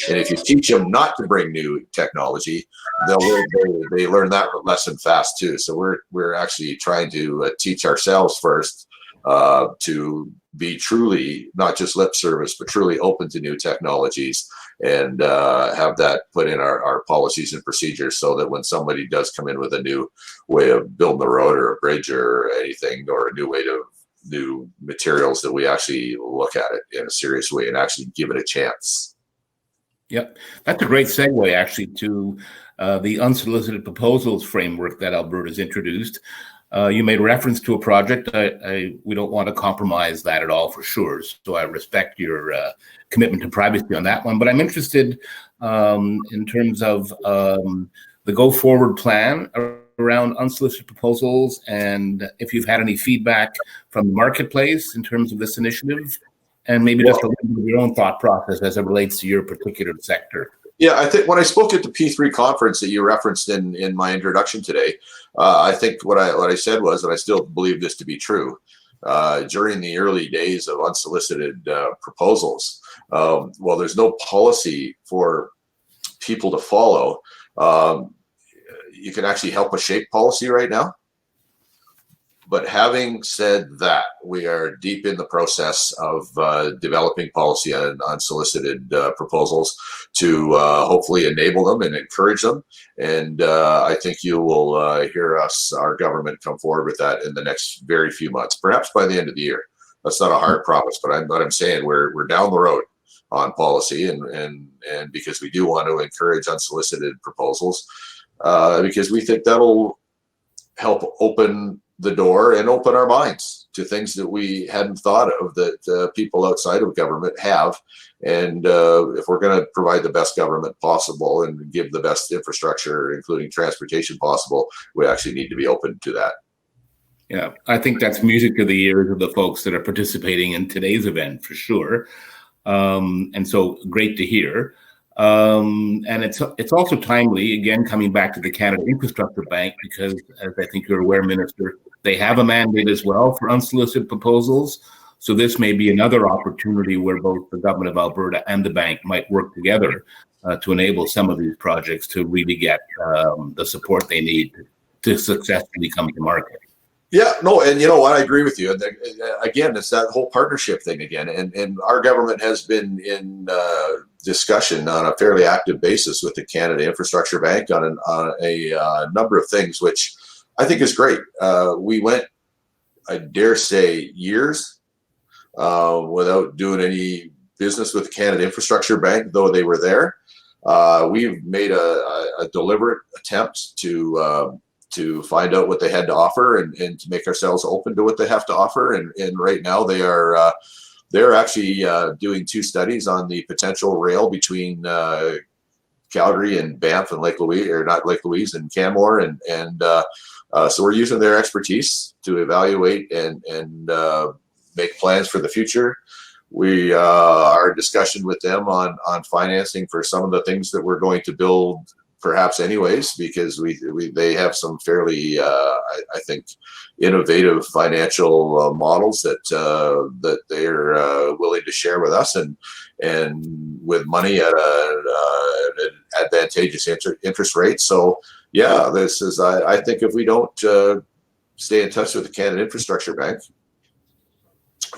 and if you teach them not to bring new technology, they learn that lesson fast too. So we're actually trying to teach ourselves first to be truly not just lip service, but truly open to new technologies, and have that put in our policies and procedures, so that when somebody does come in with a new way of building a road or a bridge or anything, or a new materials, that we actually look at it in a serious way and actually give it a chance. Yep, that's a great segue actually to the unsolicited proposals framework that Alberta's introduced. You made reference to a project. We don't want to compromise that at all, for sure. So I respect your commitment to privacy on that one. But I'm interested in terms of the go-forward plan around unsolicited proposals, and if you've had any feedback from the marketplace in terms of this initiative, and maybe just a little bit of your own thought process as it relates to your particular sector. Yeah, I think when I spoke at the P3 conference that you referenced in my introduction today, I think what I said was, and I still believe this to be true, during the early days of unsolicited proposals, well, there's no policy for people to follow. You can actually help us shape policy right now. But having said that, we are deep in the process of developing policy on unsolicited proposals to hopefully enable them and encourage them. And I think you will hear our government, come forward with that in the next very few months, perhaps by the end of the year. That's not a hard promise, but I'm saying we're down the road on policy, and because we do want to encourage unsolicited proposals, because we think that'll help open the door and open our minds to things that we hadn't thought of, that people outside of government have. And if we're going to provide the best government possible and give the best infrastructure, including transportation, possible, we actually need to be open to that. Yeah, I think that's music to the ears of the folks that are participating in today's event, for sure. And so great to hear. And it's also timely, again, coming back to the Canada Infrastructure Bank, because, as I think you're aware, Minister, they have a mandate as well for unsolicited proposals. So this may be another opportunity where both the government of Alberta and the bank might work together to enable some of these projects to really get the support they need to successfully come to market. Yeah, no, and you know what? I agree with you. And again, it's that whole partnership thing again. And our government has been in discussion on a fairly active basis with the Canada Infrastructure Bank on a number of things, which I think is great. We went, I dare say, years without doing any business with the Canada Infrastructure Bank, though they were there. We've made a deliberate attempt to find out what they had to offer and to make ourselves open to what they have to offer. And right now they're actually doing 2 studies on the potential rail between Calgary and Banff and Lake Louise, or not Lake Louise, and Canmore. And so we're using their expertise to evaluate and make plans for the future. We are in discussion with them on financing for some of the things that we're going to build perhaps anyways, because they have some fairly I think innovative financial models that they're willing to share with us, and with money at an advantageous interest rate. So yeah, this is I think if we don't stay in touch with the Canada Infrastructure Bank,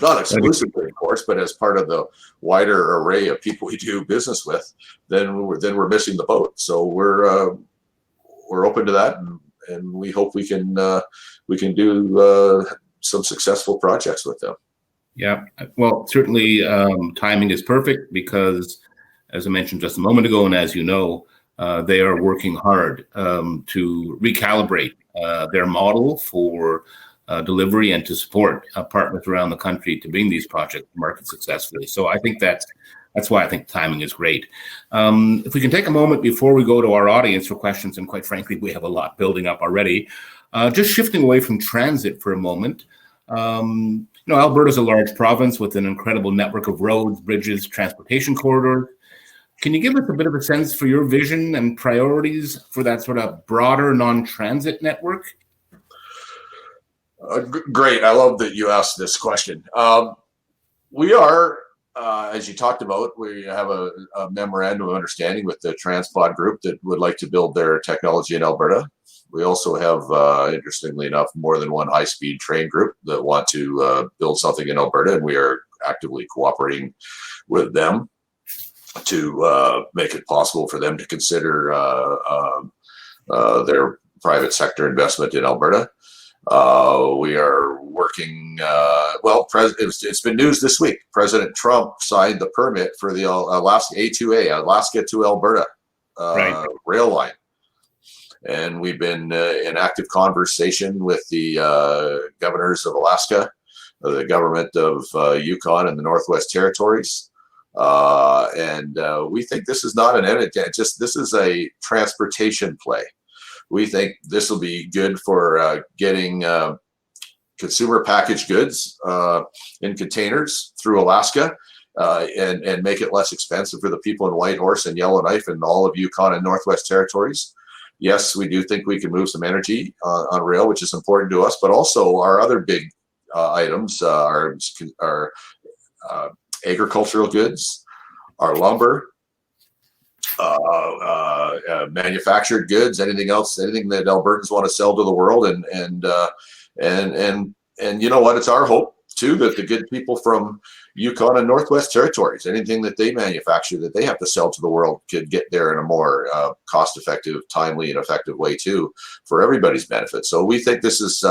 not exclusively, of course, but as part of the wider array of people we do business with, then we're missing the boat. So we're open to that, and we hope we can do some successful projects with them. Yeah, well, certainly timing is perfect because, as I mentioned just a moment ago, and as you know, they are working hard to recalibrate their model for delivery and to support partners around the country to bring these projects to market successfully. So I think that's why I think timing is great. If we can take a moment before we go to our audience for questions, and quite frankly, we have a lot building up already, just shifting away from transit for a moment. Alberta is a large province with an incredible network of roads, bridges, transportation corridors. Can you give us a bit of a sense for your vision and priorities for that sort of broader non-transit network? Great. I love that you asked this question. We are, as you talked about, we have a memorandum of understanding with the Transpod group that would like to build their technology in Alberta. We also have, interestingly enough, more than one high-speed train group that want to build something in Alberta, and we are actively cooperating with them to make it possible for them to consider their private sector investment in Alberta. We are working, it's been news this week. President Trump signed the permit for the Alaska A2A, Alaska to Alberta rail line. And we've been in active conversation with the governors of Alaska, the government of Yukon and the Northwest Territories. And we think this is not this is a transportation play. We think this will be good for getting consumer packaged goods in containers through Alaska and make it less expensive for the people in Whitehorse and Yellowknife and all of Yukon and Northwest Territories. Yes, we do think we can move some energy on rail, which is important to us, but also our other big items are agricultural goods, our lumber, manufactured goods, anything that Albertans want to sell to the world, and you know what? It's our hope too that the good people from Yukon and Northwest Territories, anything that they manufacture that they have to sell to the world, could get there in a more cost-effective, timely, and effective way too, for everybody's benefit. So we think this is.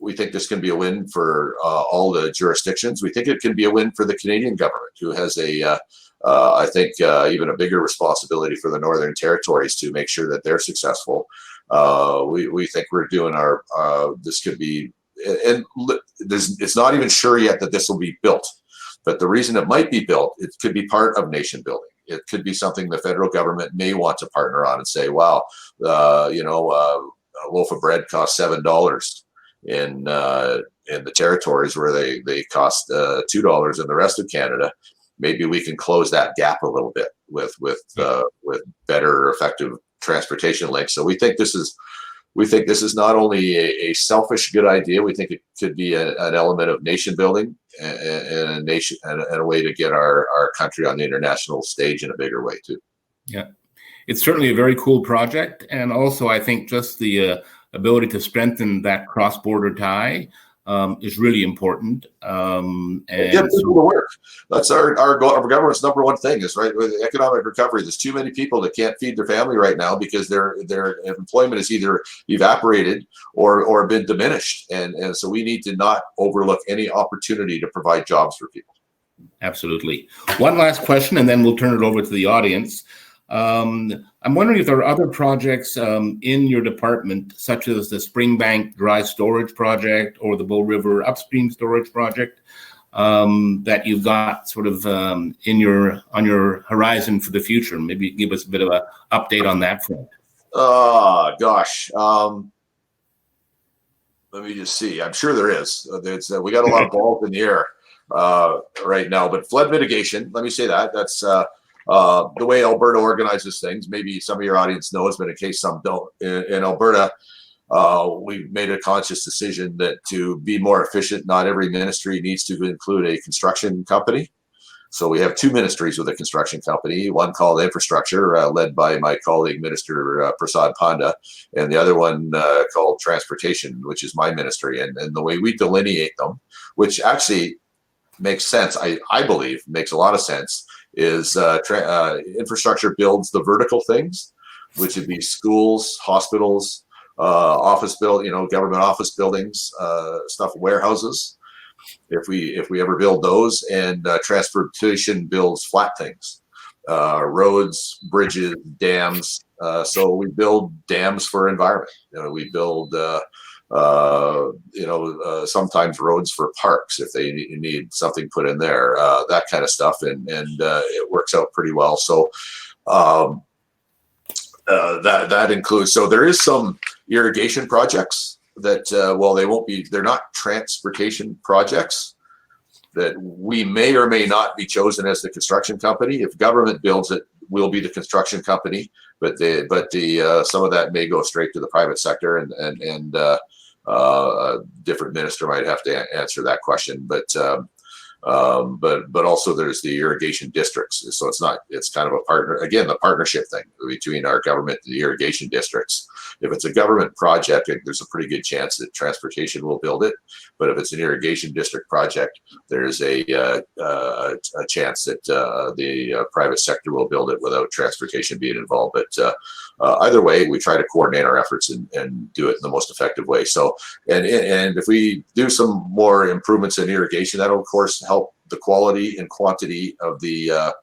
We think this can be a win for all the jurisdictions. We think it can be a win for the Canadian government, who has I think even a bigger responsibility for the Northern Territories to make sure that they're successful. We think we're doing this could be, and it's not even sure yet that this will be built, but the reason it might be built, it could be part of nation building. It could be something the federal government may want to partner on and say, wow, a loaf of bread costs $7 in the territories where they cost $2 in the rest of Canada. Maybe we can close that gap a little bit with better, effective transportation links. So we think this is not only a selfish good idea. We think it could be an element of nation building and a way to get our country on the international stage in a bigger way too. Yeah, it's certainly a very cool project, and also I think just the ability to strengthen that cross-border tie is really important. And get people to work. That's our goal. Our government's number one thing is right with economic recovery. There's too many people that can't feed their family right now because their employment is either evaporated or been diminished, and so we need to not overlook any opportunity to provide jobs for people. Absolutely. One last question, and then we'll turn it over to the audience. I'm wondering if there are other projects in your department, such as the Springbank Dry Storage Project or the Bow River Upstream Storage Project, that you've got sort of on your horizon for the future. Maybe give us a bit of an update on that front. Gosh. Let me just see. I'm sure there is. We got a lot of balls in the air right now, but flood mitigation, let me say that's the way Alberta organizes things. Maybe some of your audience knows, but in case some don't, in Alberta, we've made a conscious decision that to be more efficient, not every ministry needs to include a construction company. So we have two ministries with a construction company, one called Infrastructure, led by my colleague, Minister Prasad Panda, and the other one called Transportation, which is my ministry. And the way we delineate them, which actually makes sense, I believe makes a lot of sense, is infrastructure builds the vertical things, which would be schools, hospitals, government office buildings, warehouses. If we ever build those, and transportation builds flat things, roads, bridges, dams. So we build dams for environment. We build sometimes roads for parks if they need something put in there, that kind of stuff, and it works out pretty well. So that includes. So there is some irrigation projects that they're not transportation projects, that we may or may not be chosen as the construction company. If government builds it, we'll be the construction company, but some of that may go straight to the private sector, and a different minister might have to answer that question. But also there's the irrigation districts. So it's kind of the partnership thing between our government and the irrigation districts. If it's a government project, there's a pretty good chance that transportation will build it. But if it's an irrigation district project, there's a chance that the private sector will build it without transportation being involved. But either way, we try to coordinate our efforts and do it in the most effective way. So, and if we do some more improvements in irrigation, that'll of course help the quality and quantity of the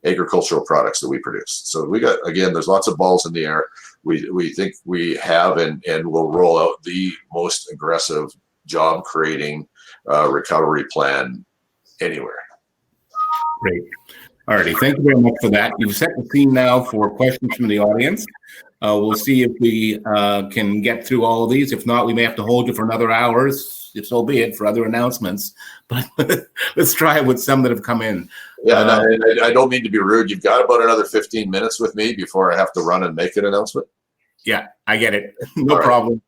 agricultural products that we produce. So there's lots of balls in the air. We think we have and will roll out the most aggressive job creating recovery plan anywhere. Great. All righty. Thank you very much for that. You've set the scene now for questions from the audience. We'll see if we can get through all of these. If not, we may have to hold you for another hour, if so be it, for other announcements. But let's try it with some that have come in. Yeah, and I don't mean to be rude. You've got about another 15 minutes with me before I have to run and make an announcement. Yeah, I get it. No problem.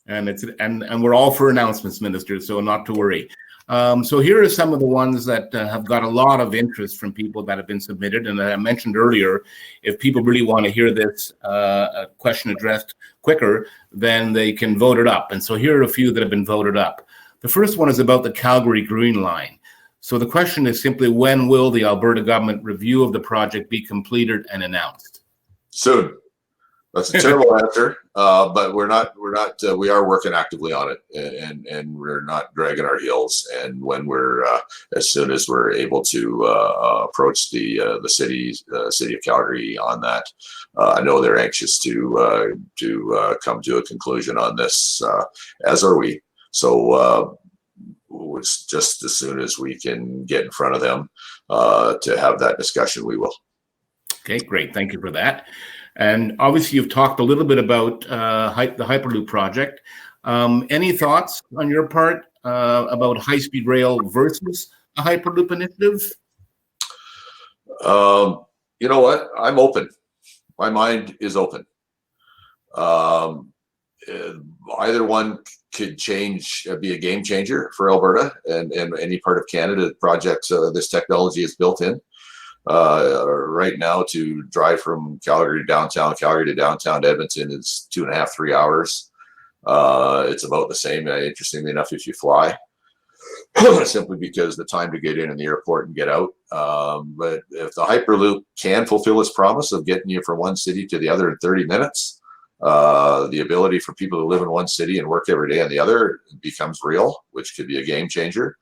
And we're all for announcements, Minister, so not to worry. So here are some of the ones that have got a lot of interest from people that have been submitted. And I mentioned earlier, if people really want to hear this question addressed quicker, then they can vote it up. And so here are a few that have been voted up. The first one is about the Calgary Green Line. So the question is simply, when will the Alberta government review of the project be completed and announced? Soon. That's a terrible answer, but we are working actively on it, and we're not dragging our heels. And when as soon as we're able to approach the city of Calgary on that, I know they're anxious to come to a conclusion on this, as are we. So it's just as soon as we can get in front of them to have that discussion, we will. Okay, great. Thank you for that. And obviously, you've talked a little bit about the Hyperloop project. Any thoughts on your part about high-speed rail versus a Hyperloop initiative? You know what? I'm open. My mind is open. Either one could be a game changer for Alberta and any part of Canada. Projects this technology is built in. Right now, to drive from Calgary to downtown Edmonton is 2.5-3 hours. It's about the same, interestingly enough, if you fly, simply because the time to get in the airport and get out. But if the Hyperloop can fulfill its promise of getting you from one city to the other in 30 minutes, the ability for people to live in one city and work every day in the other becomes real, which could be a game changer.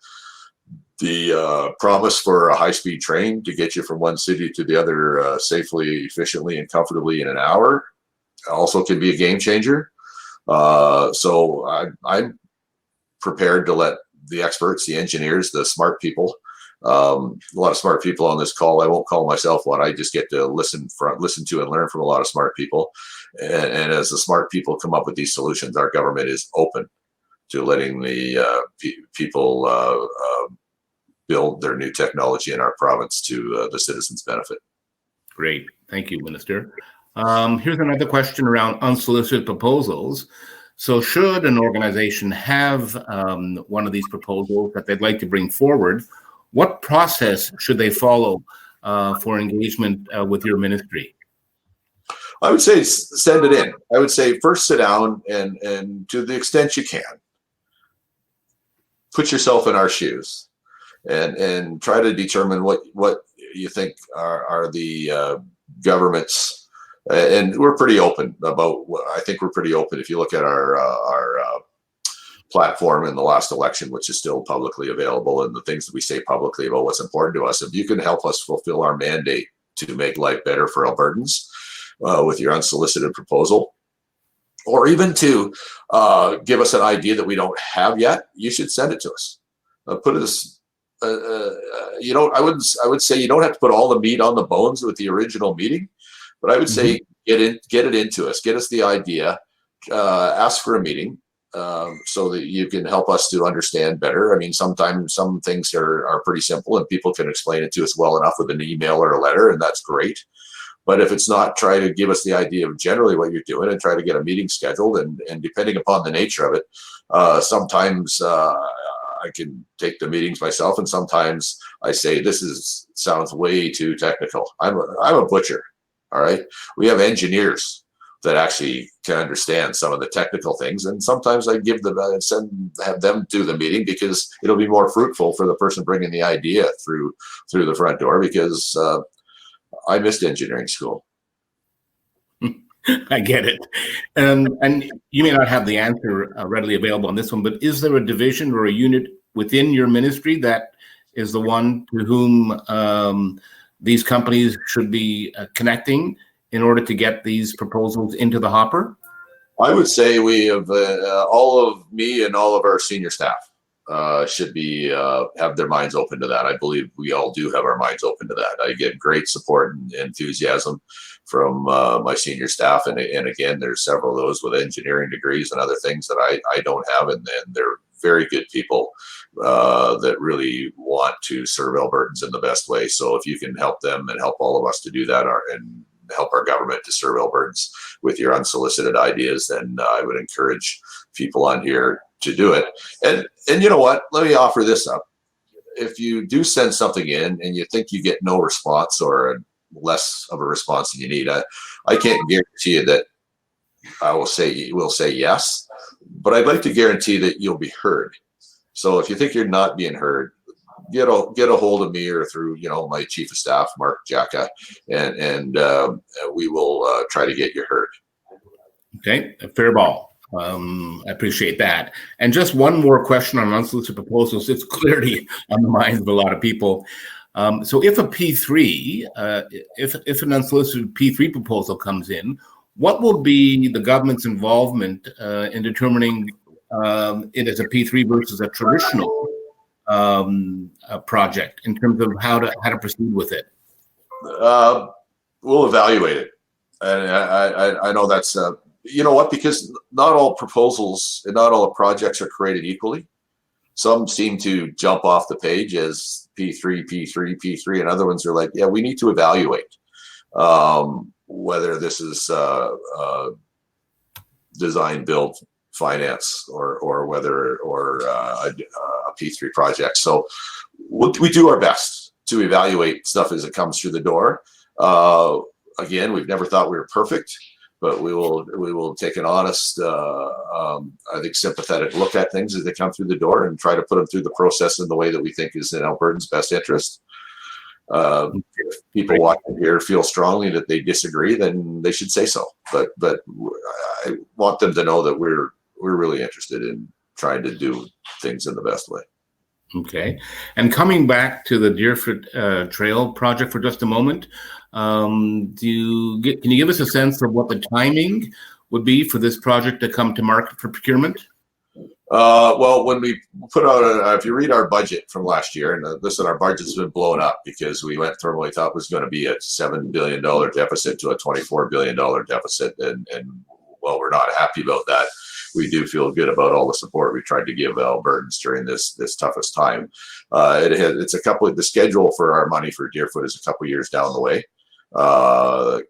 The promise for a high-speed train to get you from one city to the other safely, efficiently, and comfortably in an hour also can be a game changer. So I'm prepared to let the experts, the engineers, the smart people, a lot of smart people on this call. I won't call myself one. I just get to listen to and learn from a lot of smart people. And as the smart people come up with these solutions, our government is open to letting the people build their new technology in our province to the citizens' benefit. Great. Thank you, Minister. Here's another question around unsolicited proposals. So should an organization have one of these proposals that they'd like to bring forward, what process should they follow for engagement with your ministry? I would say send it in. I would say first sit down and to the extent you can, put yourself in our shoes and try to determine what you think are the government's. And we're pretty open about. I think we're pretty open. If you look at our platform in the last election, which is still publicly available, and the things that we say publicly about what's important to us, if you can help us fulfill our mandate to make life better for Albertans with your unsolicited proposal, or even to give us an idea that we don't have yet, you should send it to us. Put it as you don't. I would say you don't have to put all the meat on the bones with the original meeting. But I would say get it into us, get us the idea, ask for a meeting so that you can help us to understand better. I mean, sometimes some things are pretty simple and people can explain it to us well enough with an email or a letter, and that's great. But if it's not, try to give us the idea of generally what you're doing and try to get a meeting scheduled. And depending upon the nature of it, sometimes I can take the meetings myself, and sometimes I say this sounds way too technical. I'm a butcher. All right. We have engineers that actually can understand some of the technical things. And sometimes I give them, have them do the meeting because it'll be more fruitful for the person bringing the idea through the front door, because I missed engineering school. I get it. And you may not have the answer readily available on this one, but is there a division or a unit within your ministry that is the one to whom these companies should be connecting in order to get these proposals into the hopper? I would say we have all of me and all of our senior staff should be have their minds open to that. I believe we all do have our minds open to that. I get great support and enthusiasm from my senior staff, and again, there's several of those with engineering degrees and other things that I don't have, and they're very good people that really want to serve Albertans in the best way. So if you can help them and help all of us to do that, and help our government to serve Albertans with your unsolicited ideas, then I would encourage people on here to do it. And you know what? Let me offer this up. If you do send something in and you think you get no response or less of a response than you need, I can't guarantee you that I will say we'll say yes, but I'd like to guarantee that you'll be heard. So if you think you're not being heard, get a hold of me or through my chief of staff, Mark Jacka, and we will try to get you heard. Okay, a fair ball. I appreciate that. And just one more question on unsolicited proposals. It's clearly on the minds of a lot of people. So if a P3, if an unsolicited P3 proposal comes in, what will be the government's involvement in determining it as a P3 versus a traditional project in terms of how to proceed with it? We'll evaluate it, and I know that's you know what, because not all proposals and not all projects are created equally. Some seem to jump off the page as P3, P3, P3, and other ones are like, yeah, we need to evaluate whether this is design, build, finance, or whether a P3 project. So we do our best to evaluate stuff as it comes through the door. Again, we've never thought we were perfect, but we will take an honest, I think, sympathetic look at things as they come through the door and try to put them through the process in the way that we think is in Albertans' best interest. If people watching here feel strongly that they disagree, then they should say so. But I want them to know that we're really interested in trying to do things in the best way. Okay. And coming back to the Deerfoot Trail project for just a moment, can you give us a sense of what the timing would be for this project to come to market for procurement? Well, when we put out, if you read our budget from last year, and listen, our budget's been blown up because we went from what we thought was going to be a $7 billion deficit to a $24 billion deficit. And while we're not happy about that, we do feel good about all the support we tried to give Albertans during this toughest time. It's the schedule for our money for Deerfoot is a couple years down the way. I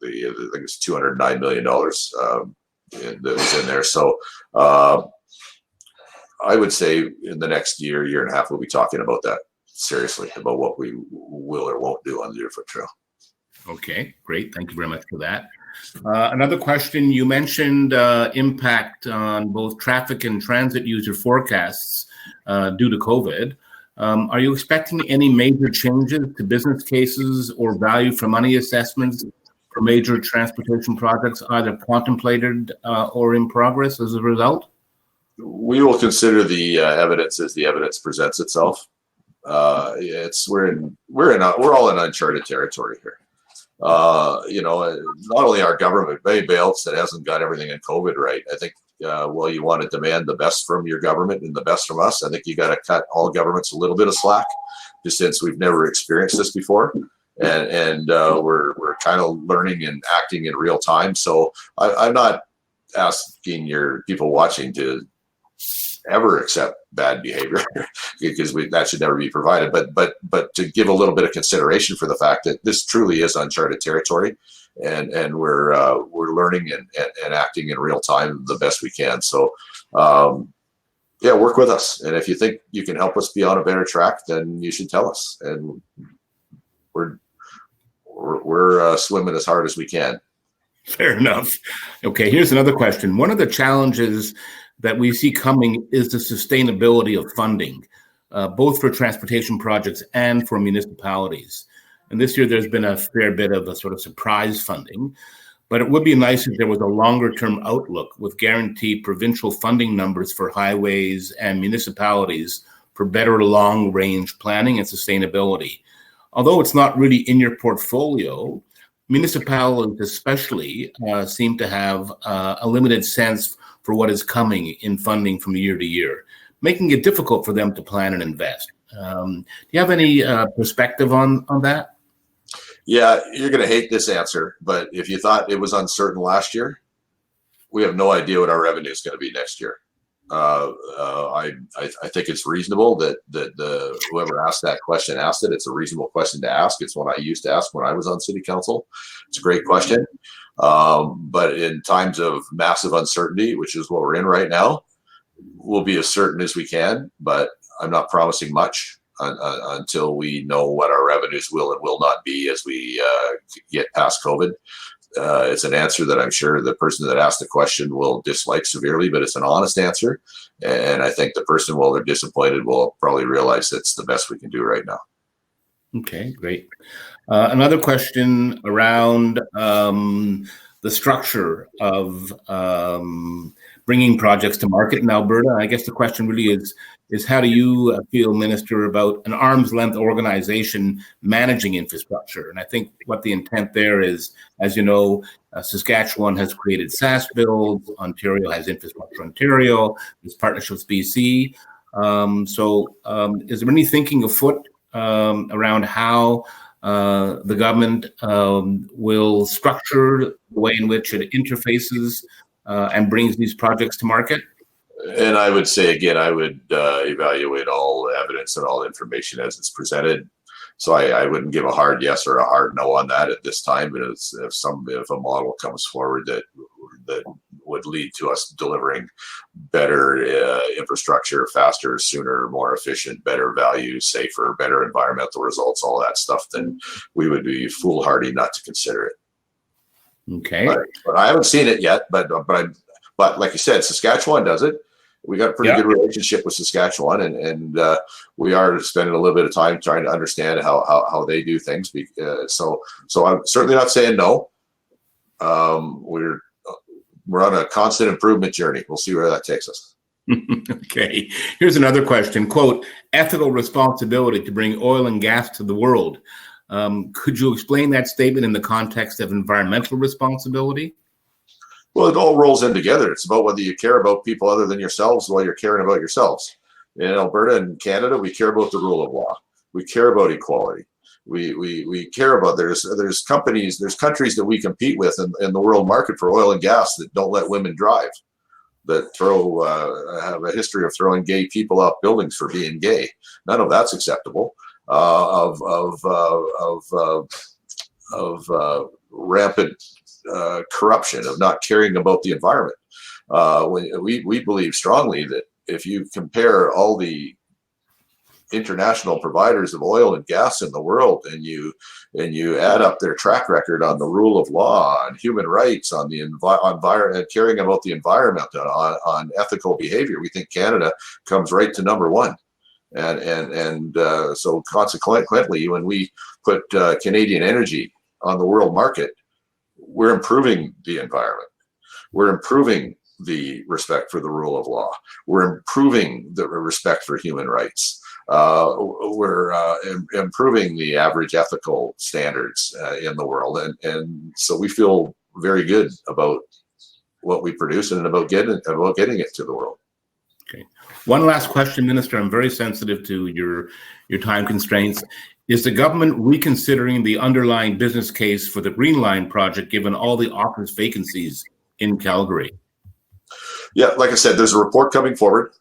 think it's $209 million that was in there. So I would say in the next year and a half, we'll be talking about that seriously, about what we will or won't do on the Deerfoot Trail. Okay, great. Thank you very much for that. Another question, you mentioned impact on both traffic and transit user forecasts due to COVID. Are you expecting any major changes to business cases or value for money assessments for major transportation projects, either contemplated or in progress as a result? We will consider the evidence as the evidence presents itself. We're all in uncharted territory here. Not only our government, but anybody else that hasn't got everything in COVID right. I think, you want to demand the best from your government and the best from us. I think you got to cut all governments a little bit of slack, just since we've never experienced this before, and we're kind of learning and acting in real time. So I'm not asking your people watching to ever accept bad behavior because that should never be provided, but to give a little bit of consideration for the fact that this truly is uncharted territory, and we're learning and acting in real time the best we can. So work with us, and if you think you can help us be on a better track, then you should tell us, and we're swimming as hard as we can. Fair enough. Okay, here's another question. One of the challenges that we see coming is the sustainability of funding, both for transportation projects and for municipalities. And this year there's been a fair bit of a sort of surprise funding, but it would be nice if there was a longer term outlook with guaranteed provincial funding numbers for highways and municipalities for better long range planning and sustainability. Although it's not really in your portfolio, municipalities especially seem to have a limited sense for what is coming in funding from year to year, making it difficult for them to plan and invest. Do you have any perspective on that? Yeah, you're going to hate this answer, but if you thought it was uncertain last year, we have no idea what our revenue is going to be next year. I think it's reasonable that whoever asked that question asked it. It's a reasonable question to ask. It's one I used to ask when I was on city council. It's a great question. But in times of massive uncertainty, which is what we're in right now, we'll be as certain as we can, but I'm not promising much until we know what our revenues will and will not be as we get past COVID. It's an answer that I'm sure the person that asked the question will dislike severely, but it's an honest answer. And I think the person, while they're disappointed, will probably realize it's the best we can do right now. Okay, great. Another question around the structure of bringing projects to market in Alberta. I guess the question really is how do you feel, Minister, about an arm's length organization managing infrastructure? And I think what the intent there is, as you know, Saskatchewan has created SAS Build, Ontario has Infrastructure Ontario, there's partnerships BC. So is there any thinking afoot around how the government will structure the way in which it interfaces and brings these projects to market? And I would say, again, I would evaluate all evidence and all information as it's presented. So I wouldn't give a hard yes or a hard no on that at this time. But if a model comes forward that would lead to us delivering better infrastructure, faster, sooner, more efficient, better value, safer, better environmental results, all that stuff, then we would be foolhardy not to consider it. Okay. But I haven't seen it yet. But like you said, Saskatchewan does it. We got a pretty good relationship with Saskatchewan, and we are spending a little bit of time trying to understand how they do things. So I'm certainly not saying no. We're on a constant improvement journey. We'll see where that takes us. Okay. Here's another question. Quote, ethical responsibility to bring oil and gas to the world. Could you explain that statement in the context of environmental responsibility? Well, it all rolls in together. It's about whether you care about people other than yourselves while you're caring about yourselves. In Alberta and Canada, we care about the rule of law. We care about equality. We care about there's companies, there's countries that we compete with in the world market for oil and gas that don't let women drive, that have a history of throwing gay people off buildings for being gay. None of that's acceptable. Rampant corruption, of not caring about the environment. We believe strongly that if you compare all the international providers of oil and gas in the world, and you add up their track record on the rule of law, on human rights, on the environment, caring about the environment, on ethical behavior, we think Canada comes right to number one. And so consequently, when we put Canadian energy on the world market, we're improving the environment. We're improving the respect for the rule of law. We're improving the respect for human rights. We're improving the average ethical standards in the world. And so we feel very good about what we produce and about getting it to the world. Okay. One last question, Minister. I'm very sensitive to your time constraints. Is the government reconsidering the underlying business case for the Green Line project, given all the office vacancies in Calgary? Yeah, like I said, there's a report coming forward.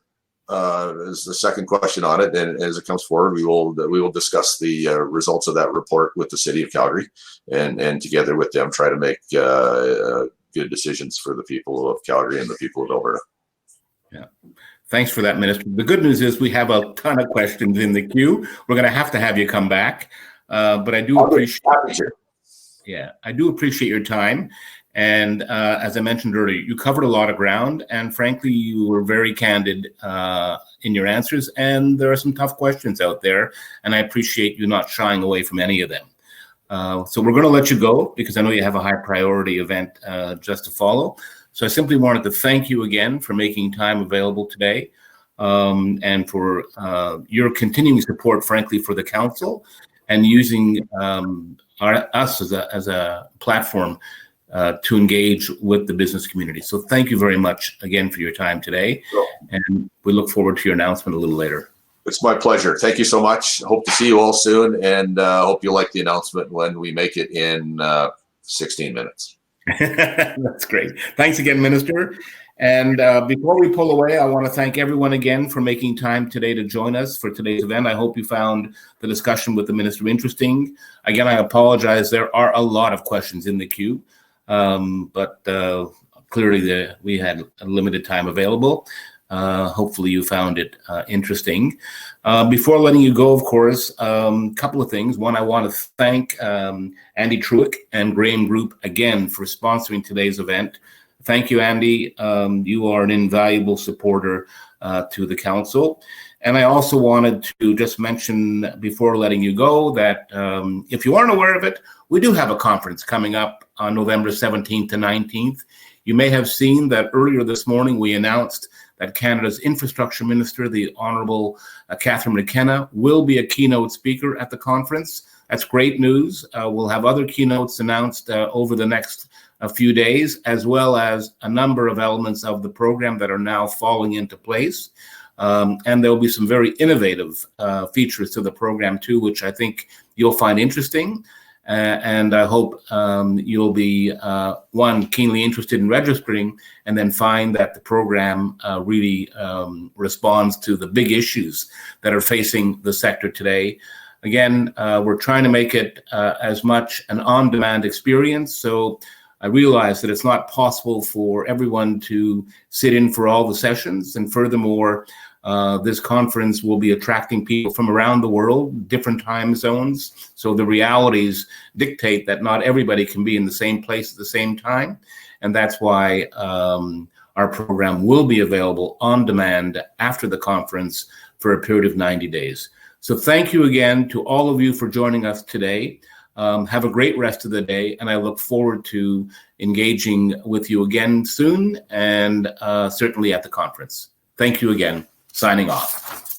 Is the second question on it, and as it comes forward, we will discuss the results of that report with the City of Calgary, and together with them try to make good decisions for the people of Calgary and the people of Alberta. Yeah. Thanks for that, Minister. The good news is we have a ton of questions in the queue. We're going to have you come back, but I do appreciate. Yeah, I do appreciate your time. And as I mentioned earlier, you covered a lot of ground, and frankly, you were very candid in your answers. And there are some tough questions out there, and I appreciate you not shying away from any of them. So we're going to let you go because I know you have a high priority event just to follow. So I simply wanted to thank you again for making time available today, and for your continuing support, frankly, for the council, and using us as a platform to engage with the business community. So thank you very much again for your time today, and we look forward to your announcement a little later. It's my pleasure. Thank you so much. Hope to see you all soon, and hope you like the announcement when we make it in 16 minutes. That's great. Thanks again, Minister. And before we pull away, I want to thank everyone again for making time today to join us for today's event. I hope you found the discussion with the Minister interesting. Again, I apologize. There are a lot of questions in the queue, but clearly we had a limited time available. Hopefully you found it interesting. Before letting you go, of course, a couple of things. One, I want to thank Andy Truick and Graham Group again for sponsoring today's event. Thank you, Andy. You are an invaluable supporter to the council. And I also wanted to just mention before letting you go that if you aren't aware of it, we do have a conference coming up on November 17th to 19th. You may have seen that earlier this morning we announced that Canada's Infrastructure Minister, the Honourable Catherine McKenna, will be a keynote speaker at the conference. That's great news. We'll have other keynotes announced over the next few days, as well as a number of elements of the program that are now falling into place. And there'll be some very innovative features to the program too, which I think you'll find interesting. And I hope you'll be, one, keenly interested in registering, and then find that the program really responds to the big issues that are facing the sector today. Again, we're trying to make it as much an on-demand experience. So I realize that it's not possible for everyone to sit in for all the sessions. And furthermore, This conference will be attracting people from around the world, different time zones. So the realities dictate that not everybody can be in the same place at the same time. And that's why our program will be available on demand after the conference for a period of 90 days. So thank you again to all of you for joining us today. Have a great rest of the day, and I look forward to engaging with you again soon, and certainly at the conference. Thank you again. Signing off.